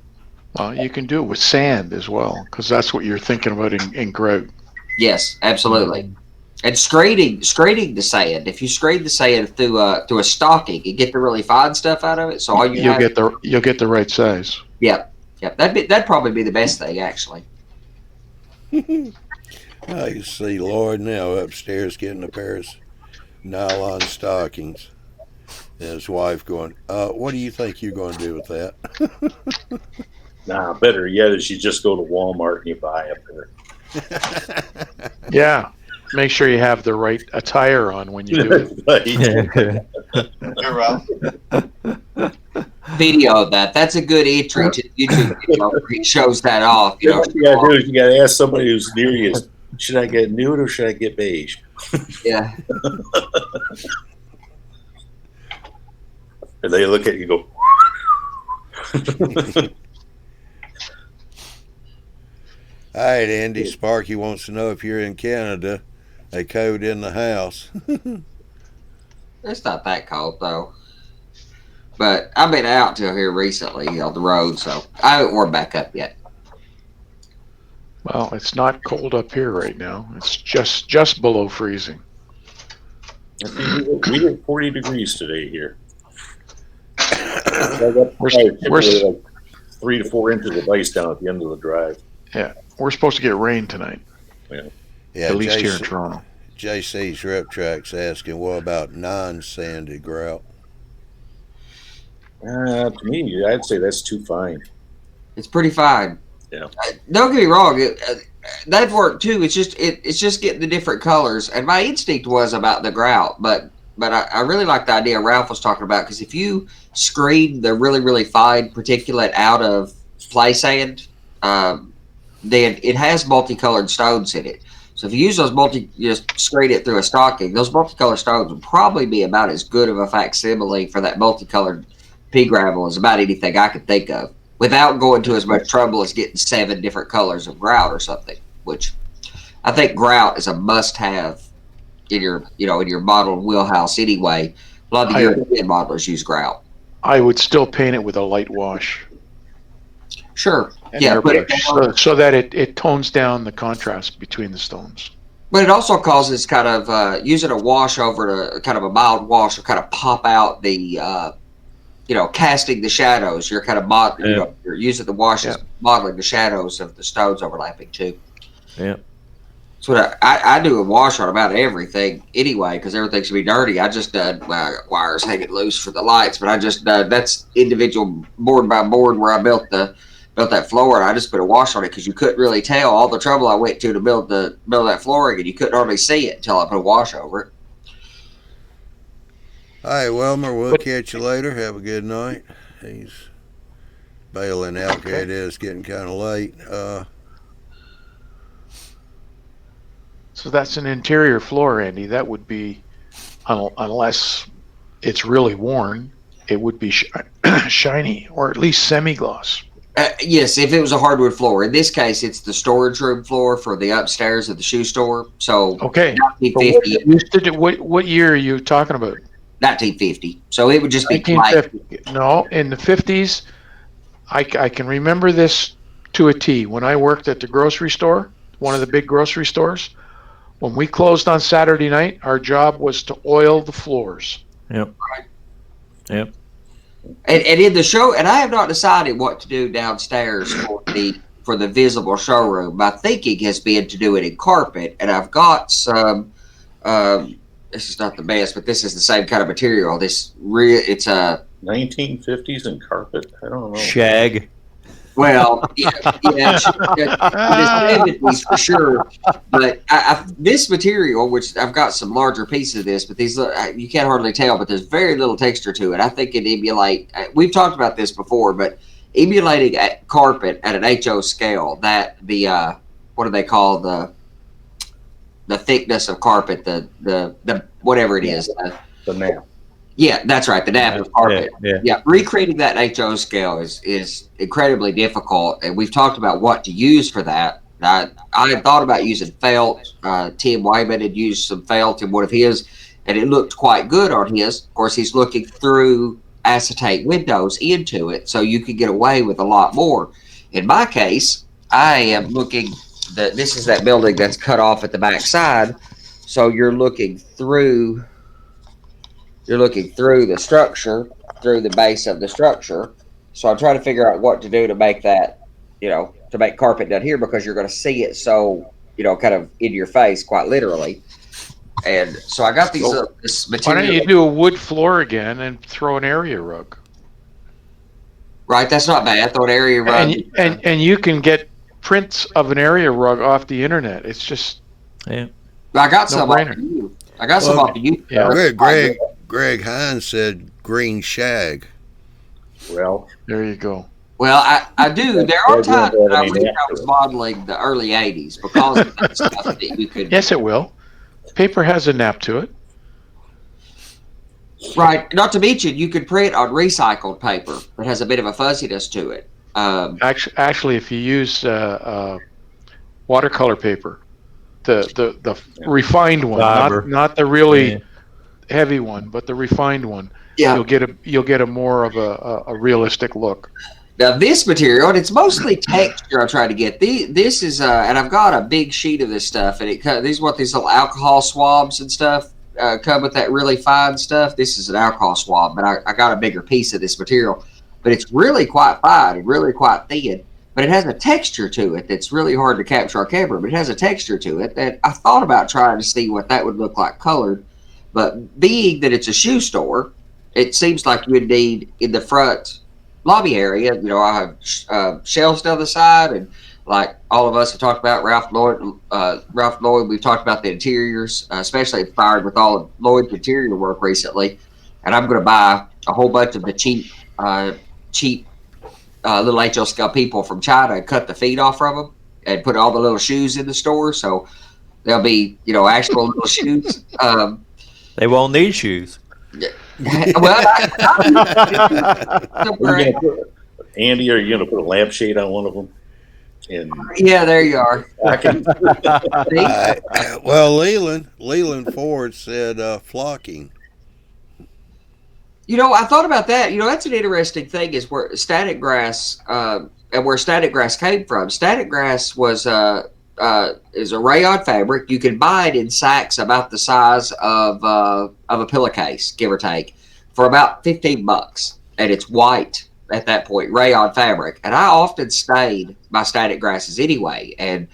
Well, you can do it with sand as well, because that's what you're thinking about in grout. Yes, absolutely. And screening the sand. If you screen the sand through a stocking, you get the really fine stuff out of it. So you'll get the right size. Yep. That'd probably be the best thing, actually. I can see Lloyd now upstairs getting a pair of nylon stockings. And his wife going, what do you think you're going to do with that? Nah, better yet is you just go to Walmart and you buy them there. Yeah. Make sure you have the right attire on when you do it. You're right. Video of that. That's a good entry to YouTube video where he shows that off. What you gotta do is you gotta ask somebody who's near you, should I get nude or should I get beige? Yeah. He And they look at you and go, All right, Andy. Sparky wants to know if you're in Canada. They code in the house. It's not that cold though. But I've been out till here recently on the road, so I haven't warmed back up yet. Well, it's not cold up here right now. It's just below freezing. we hit 40 degrees today here. We're- like 3 to 4 inches of ice down at the end of the drive. We're supposed to get rain tonight, Yeah, at least here in JC Toronto. JC's Rep Track's asking, what about non-sanded grout? To me, I'd say that's too fine. It's pretty fine. Yeah. Don't get me wrong. That'd work too. It's just getting the different colors. And my instinct was about the grout, but I really like the idea Ralph was talking about, because if you screen the really, really fine particulate out of play sand, then it has multicolored stones in it. So if you use those just screen it through a stocking, those multicolored stones would probably be about as good of a facsimile for that multicolored pea gravel as about anything I could think of, without going to as much trouble as getting 7 different colors of grout or something, which I think grout is a must-have in your model wheelhouse anyway. A lot of the European modelers use grout. I would still paint it with a light wash. Sure. And Yeah, but airbrush, so that it tones down the contrast between the stones. But it also causes kind of using a wash over to kind of a mild wash will kind of pop out the casting the shadows. You're kind of you're using the washes modeling the shadows of the stones overlapping too. Yeah. So I do a wash on about everything anyway, because everything should be dirty. I just done wires hanging loose for the lights, but I just that's individual board by board where I built that floor, and I just put a wash on it because you couldn't really tell all the trouble I went to build that flooring, and you couldn't hardly see it until I put a wash over it. All right, Wilmer, we'll catch you later. Have a good night. He's bailing out. Okay. It is getting kind of late. So that's an interior floor, Andy. That would be, unless it's really worn, it would be shiny, or at least semi-gloss. Yes, if it was a hardwood floor. In this case, it's the storage room floor for the upstairs of the shoe store. So okay, 1950. What year are you talking about? 1950. So it would just be 1950. No, in the 50s, I can remember this to a T. When I worked at the grocery store, one of the big grocery stores, when we closed on Saturday night, our job was to oil the floors. Yep. Yep. And in the show, and I have not decided what to do downstairs for the visible showroom. My thinking has been to do it in carpet, and I've got some. This is not the best, but this is the same kind of material. It's a 1950s and carpet. I don't know. Shag. Well, yeah, the 70s for sure. But this material, which I've got some larger pieces of this, but these you can't hardly tell, but there's very little texture to it. I think it emulate. We've talked about this before, but emulating carpet at an HO scale, that the what do they call the thickness of carpet, the whatever it is, the nap. Yeah, that's right. The nap of carpet. Yeah. Recreating that HO scale is incredibly difficult, and we've talked about what to use for that. I had thought about using felt. Tim Wyman had used some felt in one of his, and it looked quite good on his. Of course, he's looking through acetate windows into it, so you could get away with a lot more. In my case, I am looking. This is that building that's cut off at the back side, so you're looking through. You're looking through the structure, through the base of the structure. So I'm trying to figure out what to do to make that, to make carpet down here, because you're going to see it so, kind of in your face, quite literally. And so I got this material. Why don't you do a wood floor again and throw an area rug? Right, that's not bad. Throw an area rug. And you can get prints of an area rug off the internet. It's just I got some off of you. I got some off of you. Yeah. Greg Hines said green shag. Well, there you go. Well, I do. There are times that I wish I was modeling the early 80s because of that stuff that you could. Yes, it will. Paper has a nap to it. Right. Not to mention, you could print on recycled paper that has a bit of a fuzziness to it. Actually, if you use watercolor paper, the refined one, Fiber. not the really Yeah. heavy one, but the refined one, Yeah. you'll get a more of a realistic look. Now this material, and it's mostly texture. I'm trying to get this is, and I've got a big sheet of this stuff, and these what these little alcohol swabs and stuff come with that really fine stuff. This is an alcohol swab, but I got a bigger piece of this material, but it's really quite fine and really quite thin. But it has a texture to it that's really hard to capture on camera. But it has a texture to it that I thought about trying to see what that would look like colored. But being that it's a shoe store, it seems like you would need in the front lobby area. You know, I have shelves down the side, and like all of us have talked about Ralph Lloyd. We've talked about the interiors, especially inspired with all of Lloyd's interior work recently. And I'm going to buy a whole bunch of the cheap little HL people from China and cut the feet off from them and put all the little shoes in the store. So they'll be, actual little shoes. They won't need shoes. Well, Andy, are you going to put a lampshade on one of them? And yeah, there you are. Well, Leland Ford said flocking. I thought about that. That's an interesting thing is where static grass and where static grass came from. Static grass was is a rayon fabric. You can buy it in sacks about the size of a pillowcase, give or take, for about $15, and it's white at that point, rayon fabric. And I often stayed my static grasses anyway. And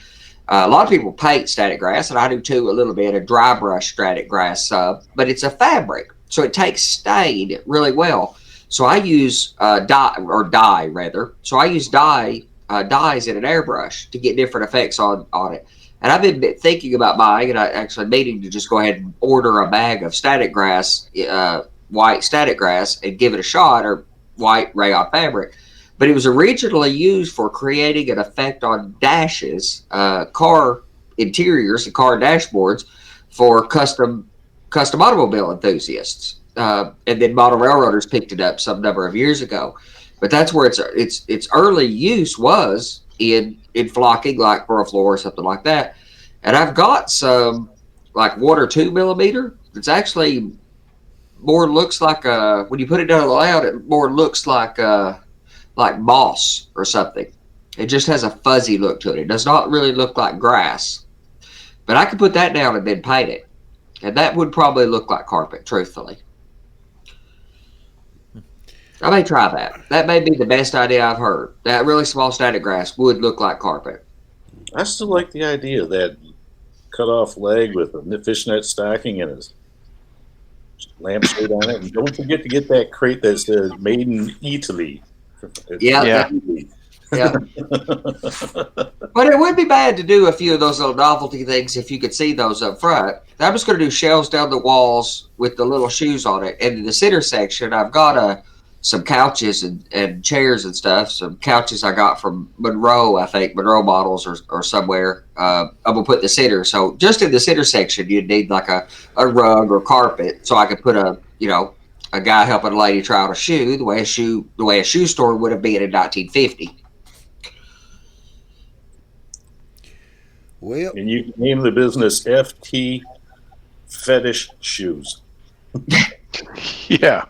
a lot of people paint static grass, and I do too a little bit of dry brush static grass, but it's a fabric. So it takes stain really well. So I use dye rather. So I use dyes in an airbrush to get different effects on it. And I've been thinking about buying, and I actually meaning to just go ahead and order a bag of static grass, white static grass, and give it a shot, or white rayon fabric. But it was originally used for creating an effect on dashes, car interiors, and car dashboards for custom automobile enthusiasts, and then model railroaders picked it up some number of years ago. But that's where its early use was in flocking, like for a floor or something like that. And I've got some like 1 or 2 millimeter. It's actually more looks like when you put it down on the layout, it more looks like moss or something. It just has a fuzzy look to it. It does not really look like grass. But I could put that down and then paint it. And that would probably look like carpet, truthfully. I may try that. That may be the best idea I've heard. That really small static grass would look like carpet. I still like the idea of that cut off leg with a fishnet stocking and a lampshade on it. And don't forget to get that crate that says made in Italy. Yeah. Yeah. But it would be bad to do a few of those little novelty things if you could see those up front. I'm just going to do shelves down the walls with the little shoes on it. And in the center section, I've got some couches and chairs and stuff. Some couches I got from Monroe, I think, Monroe Models or somewhere. I'm going to put in the center. So just in the center section, you'd need like a rug or carpet so I could put a guy helping a lady try on a shoe the way a shoe store would have been in 1950. Well, and you can name the business FT Fetish Shoes. Yeah.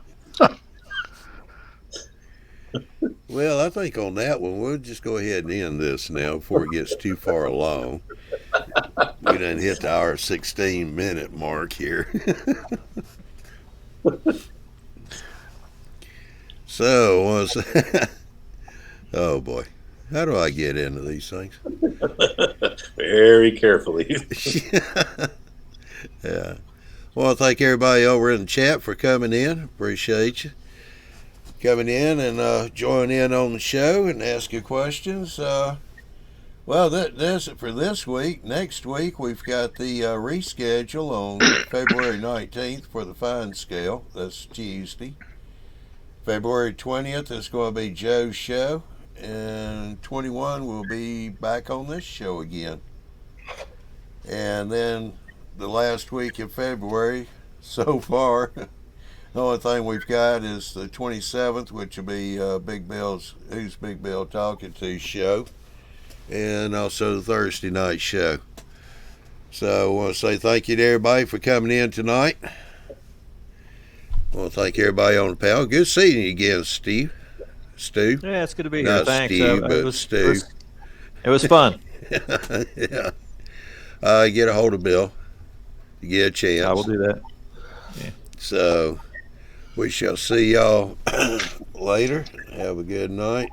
Well, I think on that one, we'll just go ahead and end this now before it gets too far along. We done hit the hour 16-minute mark here. So, oh boy, how do I get into these things? Very carefully. Yeah. Well, thank everybody over in the chat for coming in. Appreciate you coming in and joining in on the show and asking questions. Well, that's it for this week. Next week, we've got the reschedule on February 19th for the fine scale. That's Tuesday. February 20th is going to be Joe's show. And 21 will be back on this show again. And then the last week of February, so far, The only thing we've got is the 27th, which will be Big Bill's Who's Big Bill Talking To show, and also the Thursday night show. So I want to say thank you to everybody for coming in tonight. I want to thank everybody on the panel. Good seeing you again, Steve. Stu. Yeah, it's good to be here. Not Thanks. Steve, but it was, Stu. It was fun. Yeah. Get a hold of Bill. You get a chance. I will do that. Yeah. So we shall see y'all later. Have a good night.